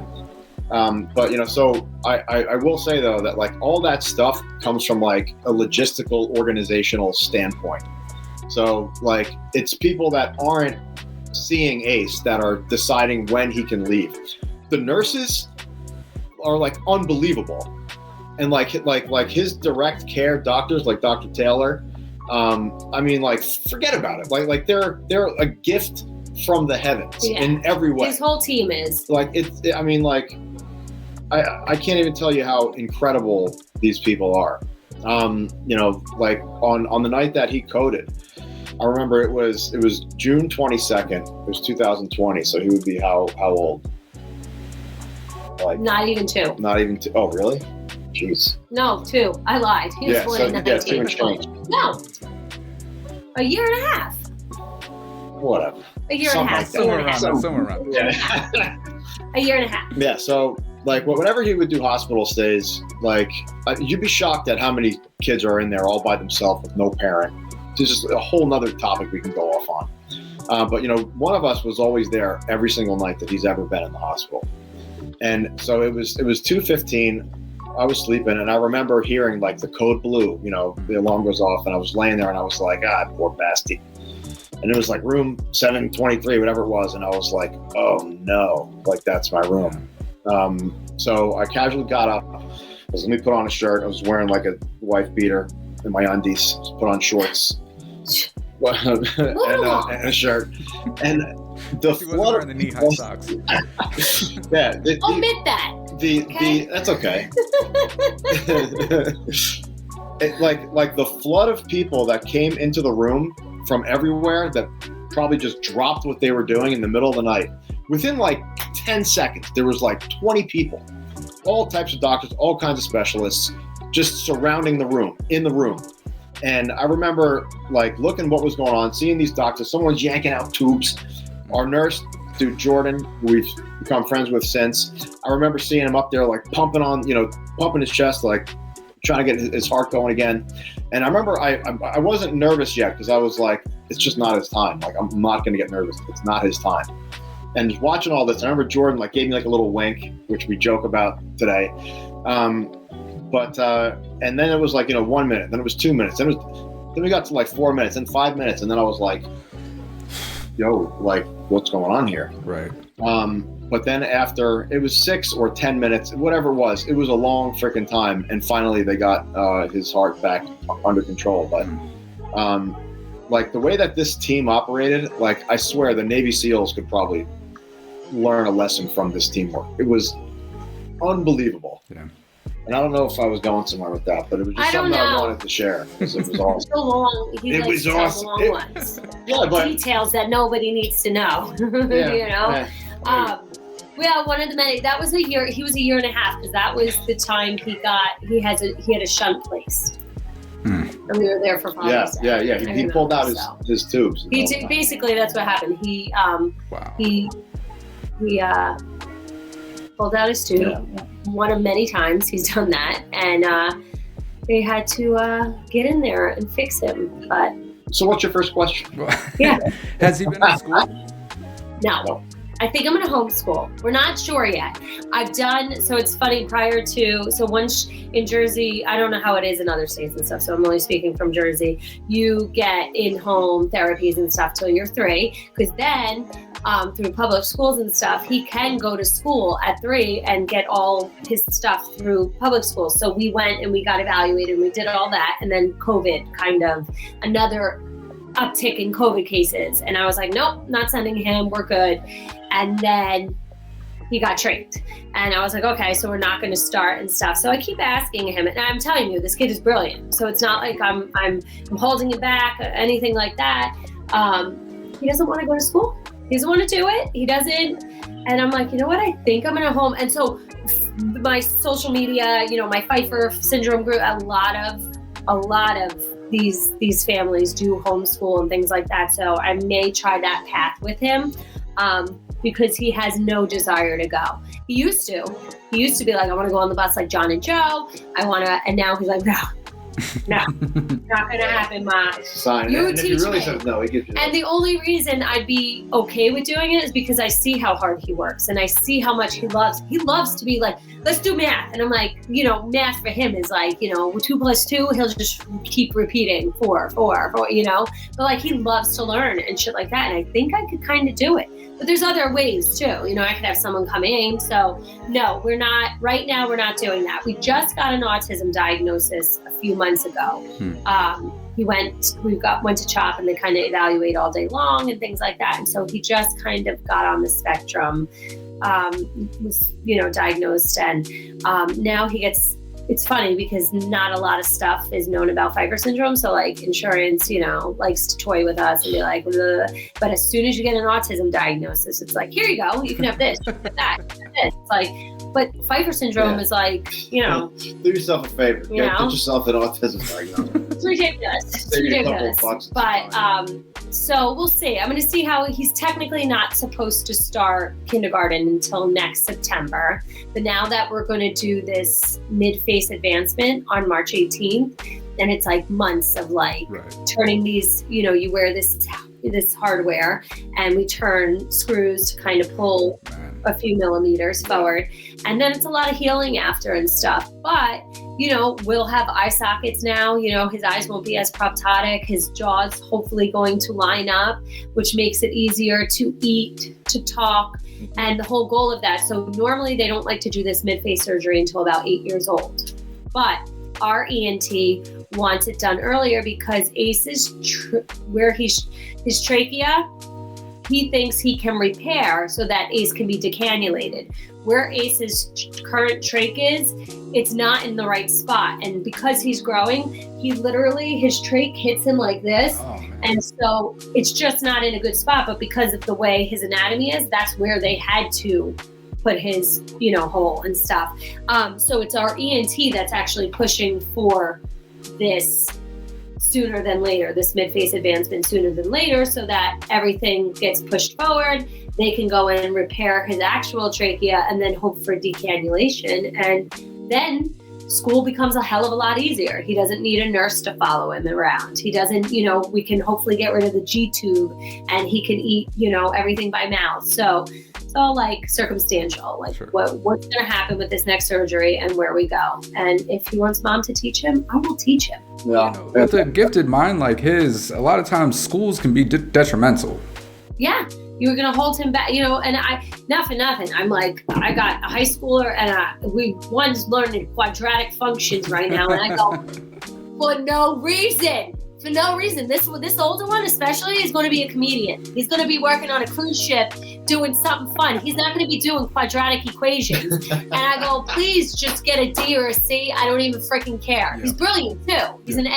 But so I will say though that like all that stuff comes from like a logistical organizational standpoint. So like, it's people that aren't seeing Ace that are deciding when he can leave. The nurses are like unbelievable, and like his direct care doctors, like Dr. Taylor. Like, forget about it. Like they're a gift from the heavens in every way. His whole team is like I can't even tell you how incredible these people are. Like on the night that he coded, I remember it was June 22nd. It was 2020. So he would be how old? Like not even 2. Not even 2. Oh, really? Jeez. No, 2. I lied. He was born in 19. 2 and change. No. A year and a half. Whatever. A year and a half. Somewhere around. Yeah. A year and a half. Yeah. So like, whenever he would do hospital stays, like you'd be shocked at how many kids are in there all by themselves with no parent. It's just a whole nother topic we can go off on. But one of us was always there every single night that he's ever been in the hospital. And so it was 2:15. I was sleeping, and I remember hearing like the code blue, the alarm goes off, and I was laying there, and I was like, poor bastard. And it was like room 723, whatever it was, and I was like, oh no, like that's my room. So I casually got up. Let me put on a shirt. I was wearing like a wife beater and my undies. Just put on shorts and a shirt. And the She wasn't wearing the knee-high socks. Yeah. Omit that. That's okay. Like the flood of people that came into the room from everywhere that probably just dropped what they were doing in the middle of the night. Within like 10 seconds, there was like 20 people, all types of doctors, all kinds of specialists, just surrounding the room, in the room. And I remember like looking what was going on, seeing these doctors, someone's yanking out tubes. Our nurse, dude, Jordan, who we've become friends with since, I remember seeing him up there like pumping his chest, like trying to get his heart going again. And I remember I wasn't nervous yet because I was like, it's just not his time. Like, I'm not going to get nervous. It's not his time. And just watching all this, I remember Jordan like gave me like a little wink, which we joke about today. And then it was like, 1 minute, then it was 2 minutes, then we got to like 4 minutes, then 5 minutes. And then I was like, yo, like, what's going on here? Right. But then after it was 6 or 10 minutes, whatever it was a long freaking time. And finally they got his heart back under control. But like the way that this team operated, like I swear the Navy SEALs could probably learn a lesson from this teamwork. It was unbelievable. Yeah. And I don't know if I was going somewhere with that, but it was just something I wanted to share because it was awesome. So long. It was awesome. Long ones. Yeah, but details that nobody needs to know. Yeah. Yeah, one of the many. That was a year. He was a year and a half because that was the time he had a shunt placed. And we were there for Father's Day. Yeah. He pulled out his tubes. Basically, that's what happened. He pulled out his tube. Yeah. One of many times he's done that, and they had to get in there and fix him. But so, what's your first question? Yeah, has he been in school? No. I think I'm going to homeschool. We're not sure yet. So it's funny, once in Jersey, I don't know how it is in other states and stuff, so I'm only speaking from Jersey, you get in-home therapies and stuff till you're 3, because then through public schools and stuff, he can go to school at 3 and get all his stuff through public schools. So we went and we got evaluated and we did all that, and then COVID kind of another uptick in COVID cases. And I was like, nope, not sending him. We're good. And then he got trained. And I was like, okay, so we're not going to start and stuff. So I keep asking him, and I'm telling you, this kid is brilliant. So it's not like I'm holding it back or anything like that. He doesn't want to go to school. He doesn't want to do it. He doesn't. And I'm like, you know what? I think I'm going to home. And so my social media, my Pfeiffer Syndrome group, a lot of these families do homeschool and things like that. So I may try that path with him because he has no desire to go. He used to be like, I want to go on the bus like John and Joe. And now he's like, no, not going to happen, Ma. Sign. You and teach if he really me. says no, he gives you And the only reason I'd be okay with doing it is because I see how hard he works and I see how much he loves. He loves to be like, let's do math. And I'm like, math for him is like, 2 + 2, he'll just keep repeating 4, but like he loves to learn and shit like that. And I think I could kind of do it. But there's other ways too. I could have someone come in. So no, right now we're not doing that. We just got an autism diagnosis a few months ago. We went to CHOP and they kind of evaluate all day long and things like that. And so he just kind of got on the spectrum, was, diagnosed. And now it's funny because not a lot of stuff is known about Pfeiffer Syndrome. So like insurance, likes to toy with us and be like, ugh. But as soon as you get an autism diagnosis, it's like, here you go, you can have this, you can have that, you can have this. It's like, but Pfeiffer Syndrome is like, do yourself a favor. Get yourself an autism diagnosis. It's ridiculous. It's ridiculous. But so we'll see. I'm going to see how he's technically not supposed to start kindergarten until next September. But now that we're going to do this mid-face advancement on March 18th, and it's like months of like turning these, you wear this hardware and we turn screws to kind of pull a few millimeters forward. And then it's a lot of healing after and stuff. But, we'll have eye sockets now. His eyes won't be as proptotic. His jaw's hopefully going to line up, which makes it easier to eat, to talk, and the whole goal of that. So normally they don't like to do this mid-face surgery until about 8 years old. But our ENT wants it done earlier because Ace's his trachea, he thinks he can repair so that Ace can be decannulated, where Ace's current trach is, it's not in the right spot. And because he's growing, he literally, his trach hits him like this. Oh, man. And so it's just not in a good spot. But because of the way his anatomy is, that's where they had to put his, hole and stuff. So it's our ENT that's actually pushing for this sooner than later, this mid-face advancement sooner than later, so that everything gets pushed forward. They can go in and repair his actual trachea and then hope for decannulation. And then school becomes a hell of a lot easier. He doesn't need a nurse to follow him around. He doesn't, we can hopefully get rid of the G-tube and he can eat, everything by mouth. So it's all like circumstantial, like Sure. what's going to happen with this next surgery and where we go. And if he wants mom to teach him, I will teach him. Yeah. With a gifted mind like his, a lot of times schools can be detrimental. Yeah. You're going to hold him back, and not for nothing. I'm like, I got a high schooler and one's learning quadratic functions right now. And I go, for no reason. This older one especially is going to be a comedian. He's going to be working on a cruise ship doing something fun. He's not going to be doing quadratic equations. And I go, please just get a D or a C. I don't even freaking care. Yeah. He's brilliant too. He's an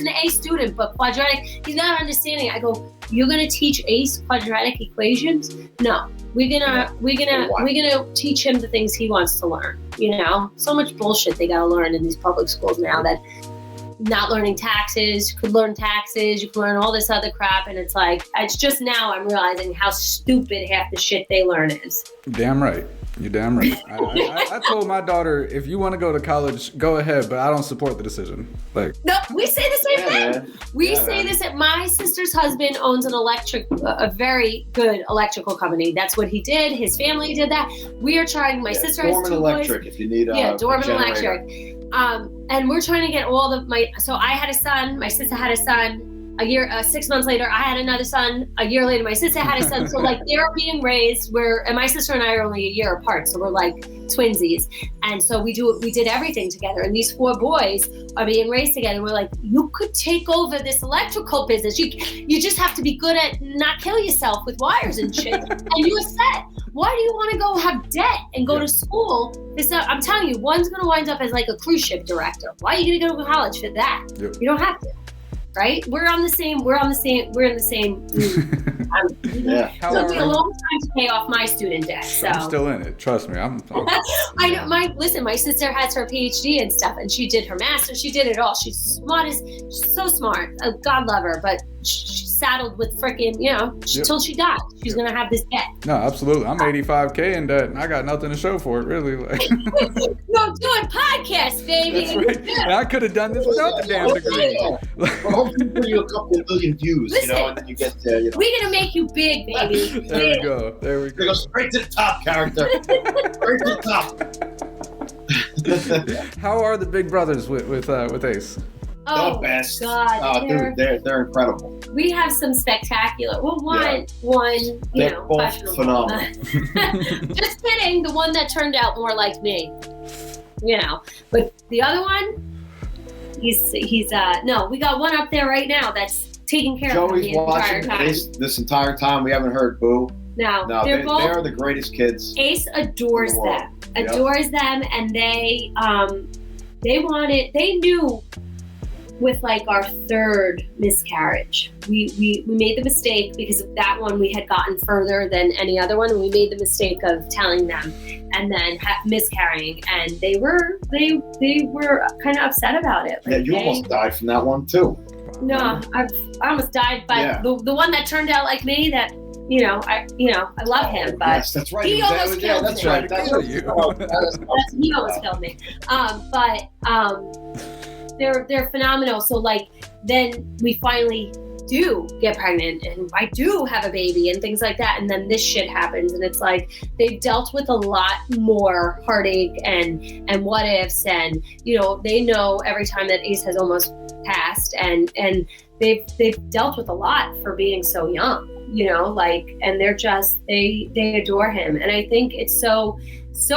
A student, but quadratic, he's not understanding. I go, you're going to teach Ace quadratic equations? No, we're gonna teach him the things he wants to learn. So much bullshit they got to learn in these public schools now that not learning taxes, you could learn taxes, you could learn all this other crap. And it's like, it's just now I'm realizing how stupid half the shit they learn is. Damn right. You're damn right. I told my daughter, if you want to go to college, go ahead, but I don't support the decision. No, we say the same thing. We say this. My sister's husband owns a very good electrical company. That's what he did. His family did that. We are trying. My sister has 2 Dorman Electric. boys. If you need Dorman Electric. And we're trying to get so I had a son, my sister had a son, 6 months later, I had another son, a year later, my sister had a son. So like they're being raised and my sister and I are only a year apart. So we're like twinsies. And so we did everything together. And these 4 boys are being raised together. We're like, you could take over this electrical business. You just have to be good at not kill yourself with wires and shit. And you're set. Why do you want to go have debt and go to school? I'm telling you, one's going to wind up as like a cruise ship director. Why are you going to go to college for that? Yep. You don't have to, right? We're in the same. Yeah. It took me a long time to pay off my student debt. So I'm still in it. Trust me. I know. My sister has her PhD and stuff, and she did her master's. She did it all. She's she's so smart. God love her, but she's saddled with freaking, till she dies. She's gonna have this debt. No, absolutely. I'm 85K in debt, and I got nothing to show for it, really. Like, you're doing podcasts, baby. That's right. And I could have done this without the damn degree. Well, hopefully bring you a couple of million views, Listen, and then you get we're gonna make you big, baby. There we go. We go straight to the top, character. Straight to the top. How are the big brothers with Ace? Oh, the best. God, they're incredible. We have some spectacular. Well, one, they're both questionable. phenomenal. Just kidding. The one that turned out more like me, But the other one, he's no. We got one up there right now that's taking care of him the entire time. This entire time. We haven't heard boo. No, they are the greatest kids. Ace adores them. Adores them, and they knew. With like our 3rd miscarriage, we made the mistake because of that one we had gotten further than any other one. We made the mistake of telling them and then miscarrying, and they were kind of upset about it. Like, you almost died from that one too. No, I almost died by the one that turned out like me. That I love him, but yes, that's right. He almost killed me. That's right. He almost killed me. They're phenomenal. So like then we finally do get pregnant and I do have a baby and things like that, and then this shit happens, and it's like they've dealt with a lot more heartache and what ifs, and they know every time that Ace has almost passed, and they've dealt with a lot for being so young, and they're just they adore him, and I think it's so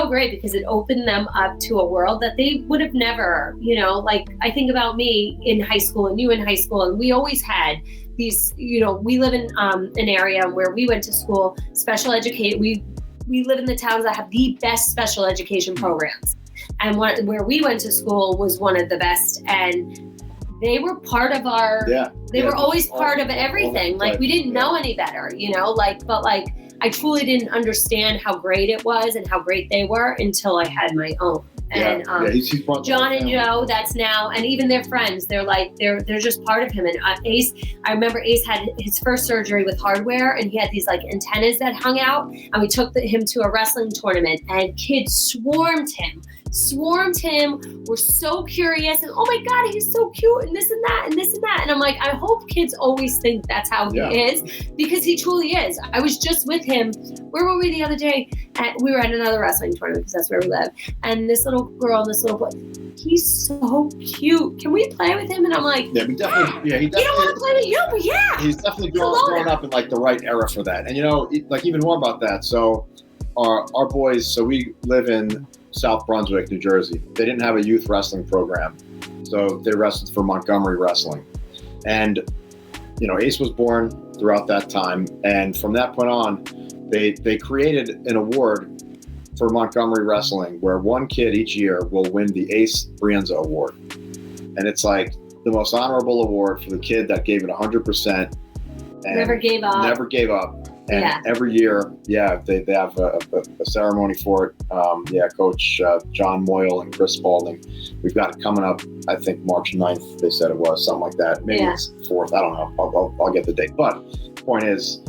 great because it opened them up to a world that they would have never, like I think about me in high school and you in high school, and we always had these, we live in an area where we went to school, special educate. We we live in the towns that have the best special education programs. And where we went to school was one of the best. And they were part of our, they were always part of everything. Like, we didn't know any better, you know, like, but like, I truly didn't understand how great it was and how great they were until I had my own. And he's John and Joe, that's now, and even their friends, they're like, they're just part of him. And Ace, I remember Ace had his first surgery with hardware, and he had these like antennas that hung out, and we took him to a wrestling tournament, and kids swarmed him, were so curious, and oh my God, he's so cute, and this and that, and this and that. And I'm like, I hope kids always think that's how he is, because he truly is. I was just with him, where were we the other day? We were at another wrestling tournament, because that's where we live. And this little girl and this little boy, he's so cute. Can we play with him? And I'm like, he definitely, he don't want to play with you, but he's definitely grown up in like the right era for that. And you know, like even more about that. So our boys, so we live in South Brunswick, New Jersey. They didn't have a youth wrestling program, so they wrestled for Montgomery Wrestling. And you know, Ace was born throughout that time, and from that point on, they created an award for Montgomery Wrestling where one kid each year will win the Ace Brienza Award. And it's like the most honorable award for the kid that gave it 100%. And never gave up. And every year, they have a ceremony for it. Coach John Moyle and Chris Spalding. We've got it coming up, I think March 9th, they said it was, something like that. Maybe it's 4th, I don't know. I'll get the date. But the point is,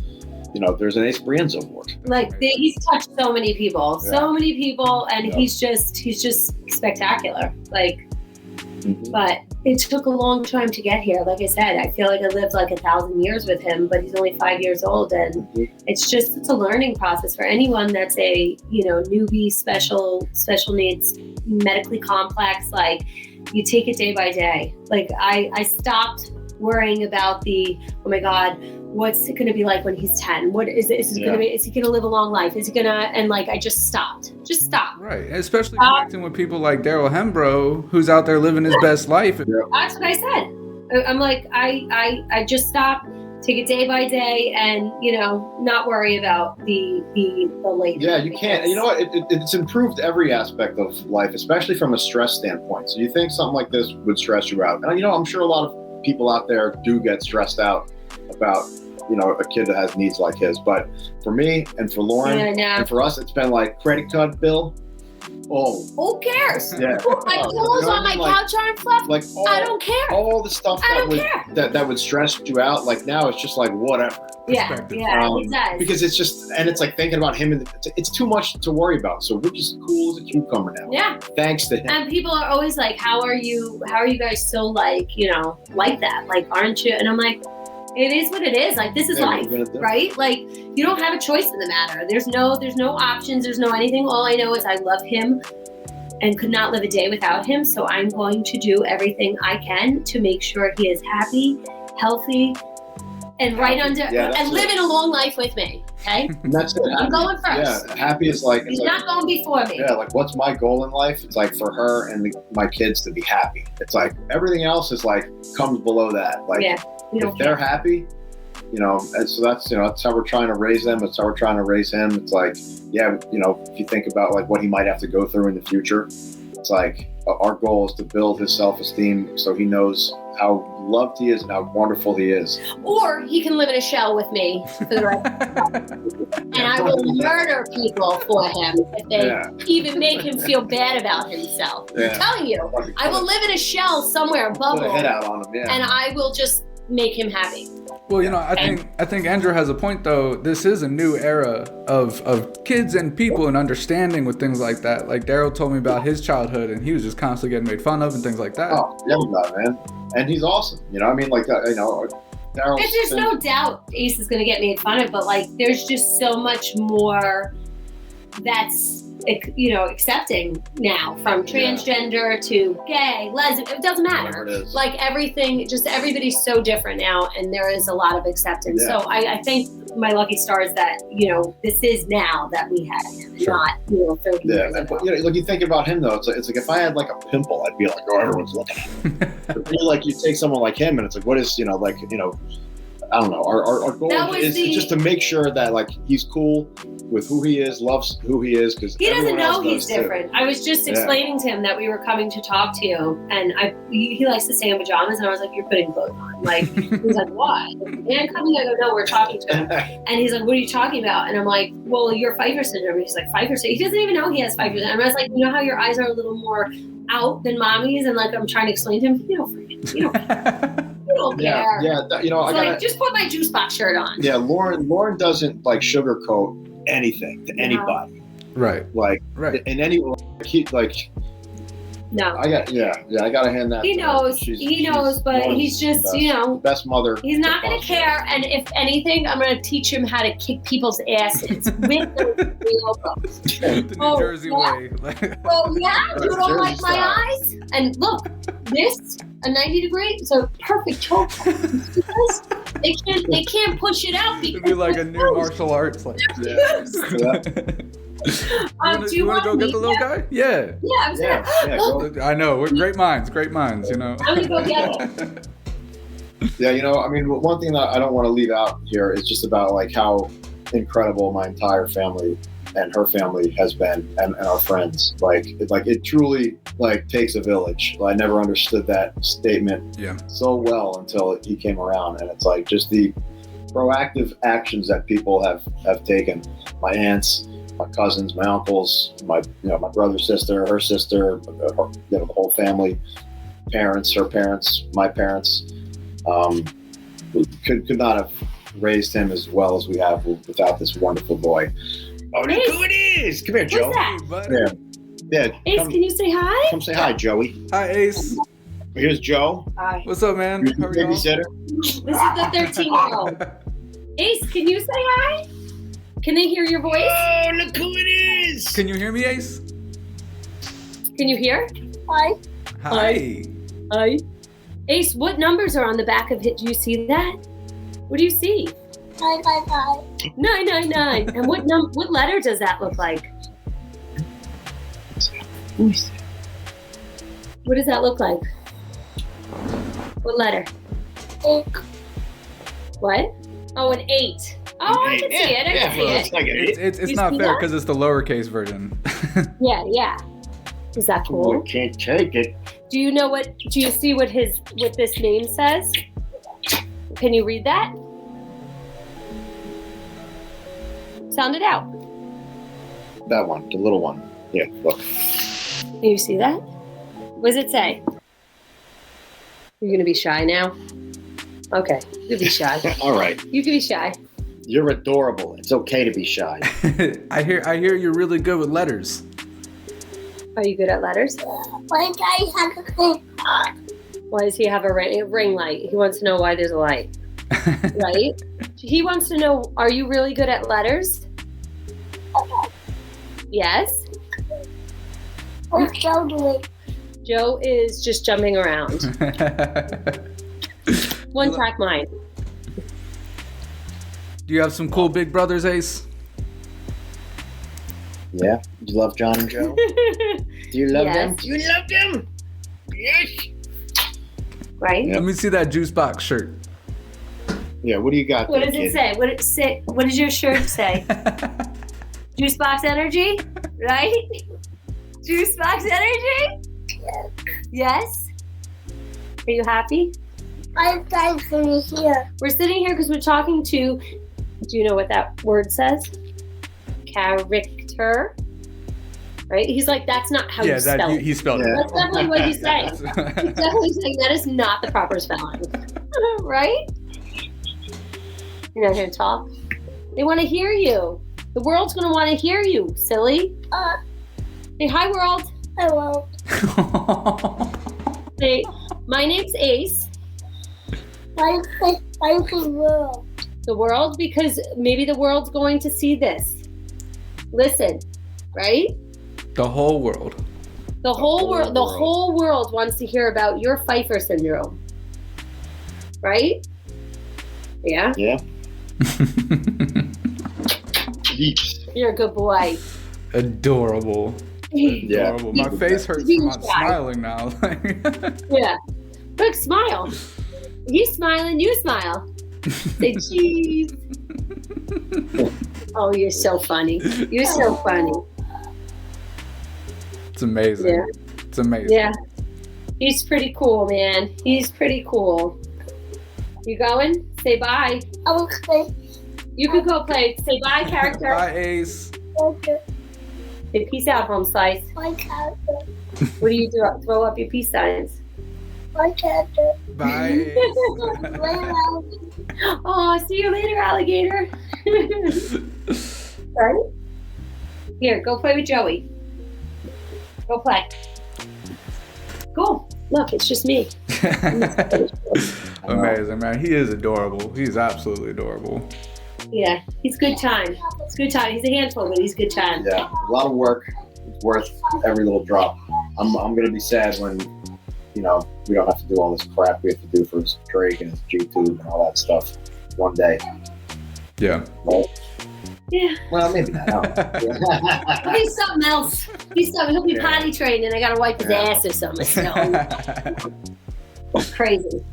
you know, there's an Ace Brienza Award. Like he's touched so many people, and he's just spectacular. Like, but it took a long time to get here. Like I said, I feel like I lived like 1,000 years with him, but he's only 5 years old, and it's a learning process for anyone that's a, you know, newbie, special needs, medically complex. Like, you take it day by day. Like I stopped worrying about oh my God, what's it going to be like when he's 10? What is it? Is he going to live a long life? Is he going to, and like, I just stopped. Right. Especially connecting with people like Daryl Hembrough, who's out there living his best life. That's what I said. I'm like, I just stopped, take it day by day, and, you know, not worry about the later. Yeah, you can't. You know what? It's improved every aspect of life, especially from a stress standpoint. So you think something like this would stress you out. And, you know, I'm sure a lot of people out there do get stressed out about, you know, a kid that has needs like his. But for me and for Lauren and for us, it's been like credit card bill. Oh, who cares? Yeah. My clothes on my couch aren't fluffed. Like, I don't care. All the stuff that would stress you out. Like, now it's just like whatever. Yeah, it does. Because it's just, and it's like thinking about him, and it's too much to worry about. So we're just cool as a cucumber now. Yeah. Thanks to him. And people are always like, how are you guys so like, you know, like that? Like, aren't you? And I'm like, it is what it is. Like, this is life, right? Like, you don't have a choice in the matter. There's no options. There's no anything. All I know is I love him and could not live a day without him. So I'm going to do everything I can to make sure he is happy, healthy, and and living a long life with me. Okay. And that's it. I'm going first. Yeah. Happy is like, he's not going before me. Yeah. Like, what's my goal in life? It's like for her and my kids to be happy. It's like everything else is like comes below that. Like, if they're happy, you know, and so that's, you know, that's how we're trying to raise them. That's how we're trying to raise him. It's like, you know, if you think about like what he might have to go through in the future, it's like our goal is to build his self-esteem so he knows how loved he is and how wonderful he is. Or he can live in a shell with me for the rest of his life. And I will murder people for him if they even make him feel bad about himself. I'm telling you, I will live in a shell somewhere, bubble, put a head out on him, and I will just make him happy. Well, you know, I think Andrew has a point though. This is a new era of kids and people and understanding with things like that. Like Daryl told me about his childhood, and he was just constantly getting made fun of and things like that. Oh, yeah, man. And he's awesome. You know, I mean, like, you know, there's no doubt Ace is going to get made fun of, but like, there's just so much more that's, you know, accepting now, from transgender to gay, lesbian, it doesn't matter. Like everything, just everybody's so different now, and there is a lot of acceptance. So I think my lucky stars that, you know, this is now that we had him, not, you know, 30 years ago. But, you know, like you think about him though, it's like if I had like a pimple, I'd be like, oh, everyone's looking at me. But like you take someone like him, and it's like, what is, you know, like, you know, I don't know. Our goal is just to make sure that like he's cool with who he is, loves who he is, because he doesn't know he's different. I was just explaining to him that we were coming to talk to you, and he likes to stay in pajamas, and I was like, "You're putting clothes on." Like he's like, "What?" And coming, I go, "No, we're talking to him." And he's like, "What are you talking about?" And I'm like, "Well, you're Pfeiffer Syndrome." He's like, "Pfeiffer Syndrome." He doesn't even know he has Pfeiffer Syndrome. And I was like, "You know how your eyes are a little more out than mommy's?" And like I'm trying to explain to him, you don't care. Yeah. Just put my juice box shirt on. Yeah, Lauren doesn't like sugarcoat anything to anybody. Right. Like in any No. I gotta hand that. He knows. He knows, but he's just best mother. He's not gonna care, and if anything, I'm gonna teach him how to kick people's asses with those elbows. The New Jersey way. Oh yeah, you don't like my eyes? And look, this a 90 degree, so perfect choke. They can't push it out because it'd be like a new martial arts. Like, Yeah. you want to go get the little guy? Yeah. Yeah, I'm I know. We're great minds, you know. I'm gonna go get it. Yeah, I mean, one thing that I don't want to leave out here is just about like how incredible my entire family and her family has been, and our friends. Like it truly like takes a village. I never understood that statement so well until he came around, and it's like just the proactive actions that people have taken. My aunts, my cousins, my uncles, my brother, sister, her sister, the whole family, parents, her parents, my parents, could not have raised him as well as we have without this wonderful boy. Oh, look who it is! Come here, Joe. What's that? Yeah. Ace, can you say hi? Come say hi, Joey. Hi, Ace. Here's Joe. Hi. What's up, man? How are y'all? Babysitter. This is the 13-year-old. Ace, can you say hi? Can they hear your voice? Oh, look who it is! Can you hear me, Ace? Can you hear? Hi. Hi. Hi. Ace, what numbers are on the back of it? Do you see that? What do you see? 999. 999. And what letter does that look like? What does that look like? What letter? 8. What? Oh, an 8. Oh, I can see it. I can see it. It's like It's You not see fair that? because it's the lowercase version. Yeah. Is that cool? can't take it. Do you see what this name says? Can you read that? Sound it out. That one, the little one. Yeah, look. Can you see that? What does it say? You're gonna be shy now? Okay, you can be shy. All right. You can be shy. You're adorable. It's okay to be shy. I hear you're really good with letters. Are you good at letters? My daddy has a thing. Why does he have a ring light? He wants to know why there's a light. Right? He wants to know, are you really good at letters? Yes? What's Joe doing? Joe is just jumping around. One track mind. Do you have some cool big brothers, Ace? Yeah? You love John and Joe? Do you love them? You love them? Yes. Right? Let me see that juice box shirt. Yeah, what do you got What there, does kid? it say? What does your shirt say? Juice box energy? Right? Juice box energy? Yes? Are you happy? My dad's gonna here. We're sitting here because we're talking to, do you know what that word says? Character. Right? He's like, that's not how you spell it. He spelled it. Yeah. That's definitely what he's saying. He's definitely saying that is not the proper spelling. Right? You're not going to talk? They want to hear you. The world's going to want to hear you, silly. Say hi, world. Hello. Say, my name's Ace. Why is the world? The world, because maybe the world's going to see this. Listen, right? The whole world. The whole world wants to hear about your Pfeiffer Syndrome. Right? Yeah? Yeah. Heaps. You're a good boy. Adorable. Yeah. Adorable. My face hurts from not smiling now. Yeah. Look, smile. He's smiling, you smile. Say cheese. Oh, you're so funny. You're so funny. It's amazing. Yeah. It's amazing. Yeah. He's pretty cool, man. He's pretty cool. You going? Say bye. I will say, You can go play. Say bye, character. Bye, Ace. okay, Say peace out, home slice. my character, What do you do? Throw up your peace signs. my character. Bye, Ace. Oh, see you later, alligator. Right? Here, go play with Joey. Go play. Cool. Look, it's just me. Amazing, man. He is adorable. He's absolutely adorable. Yeah, he's good time. It's good time. He's a handful, but he's good time. Yeah, a lot of work. It's worth every little drop. I'm gonna be sad when, we don't have to do all this crap we have to do for Drake and his YouTube and all that stuff one day. Yeah. Right? Yeah. Well, maybe not. He'll be something else. He'll be potty trained and I gotta wipe his ass or something. So. It's crazy.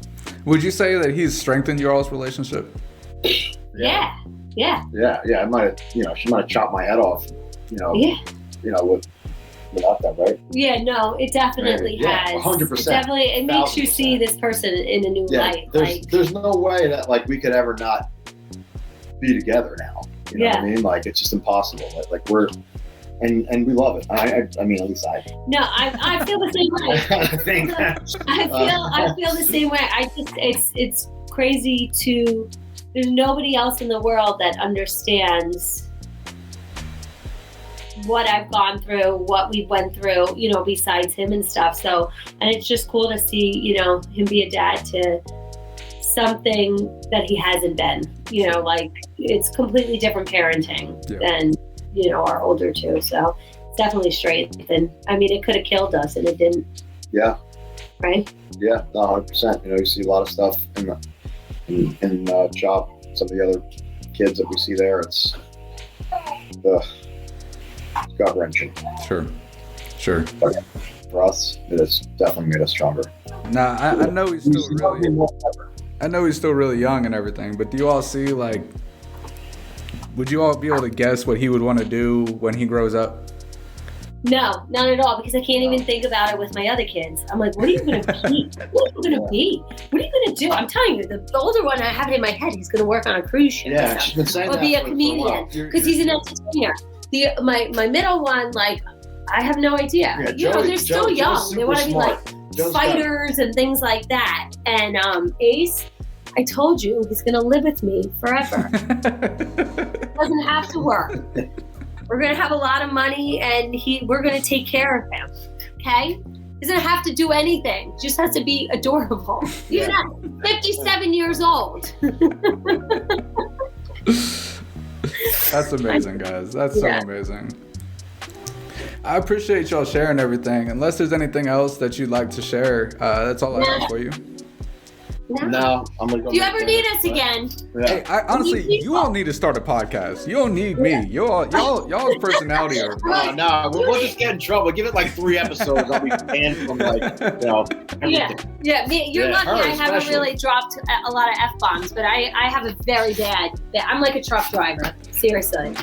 Would you say that he's strengthened your all's relationship? Yeah. Yeah. I might have, she might have chopped my head off, without that, right? Yeah, no, it definitely Yeah, has. 100%. It makes you see this person in a new light. There's no way that we could ever not be together now. You know what I mean? Like, it's just impossible. Like we're, and we love it. I mean, at least I. No, I feel the same way. I feel the same way. It's crazy there's nobody else in the world that understands what I've gone through, what we went through, besides him and stuff. So, and it's just cool to see, him be a dad to something that he hasn't been, like it's completely different parenting than, our older two. So it's definitely strengthened. I mean, it could have killed us and it didn't. Yeah. Right? Yeah, 100%. You see a lot of stuff in Chop, some of the other kids that we see there. It's gut-wrenching. Sure. But for us, it has definitely made us stronger. Nah, I know he's still really young and everything, but do you all see, would you all be able to guess what he would want to do when he grows up? No, not at all, because I can't even think about it with my other kids. I'm like, what are you going to be? What are you going to be? What are you going to do? I'm telling you, the older one, I have it in my head, he's going to work on a cruise ship. Yeah, she's been saying or be a comedian, because he's an entertainer. My middle one, I have no idea. Yeah, they're still young. They want to be fighters and things like that. And Ace, I told you, he's going to live with me forever. Doesn't have to work. We're going to have a lot of money and we're going to take care of him. Okay? He doesn't have to do anything. Just has to be adorable. Even at 57 years old. That's amazing, guys. That's so amazing. I appreciate y'all sharing everything. Unless there's anything else that you'd like to share, that's all I have for you. No, I'm gonna go. If you ever need us again. Hey, honestly, you all need to start a podcast. You don't need me. Y'all's personality are. No, we'll just get in trouble. Give it 3 episodes. I'll be banned from everything. Yeah. You're lucky. I haven't really dropped a lot of F-bombs, but I have a very bad. I'm like a truck driver. Seriously. And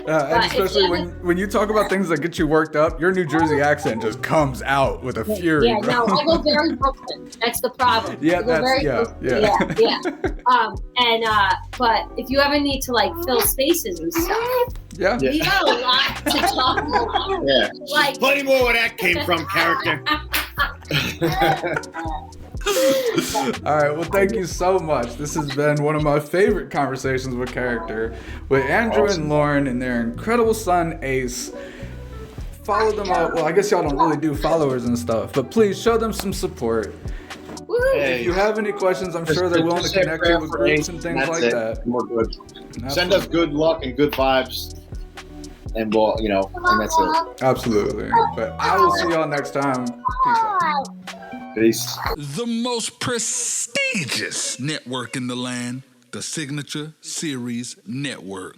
especially when you talk about things that get you worked up, your New Jersey accent just comes out with a fury. Yeah, no, I go very Brooklyn. That's the problem. Yeah, but if you ever need to fill spaces and stuff, we got a lot to talk about. Yeah, plenty more where that came from, character. All right, well, thank you so much. This has been one of my favorite conversations with character with Andrew and Lauren and their incredible son Ace. Follow them up. Well, I guess y'all don't really do followers and stuff, but please show them some support. If you have any questions, I'm sure they're willing to connect you with groups and things like that. We're good. Send us good luck and good vibes, and we'll, and that's it. Absolutely. But I will see y'all next time. Peace out. Peace. The most prestigious network in the land, the Signature Series Network.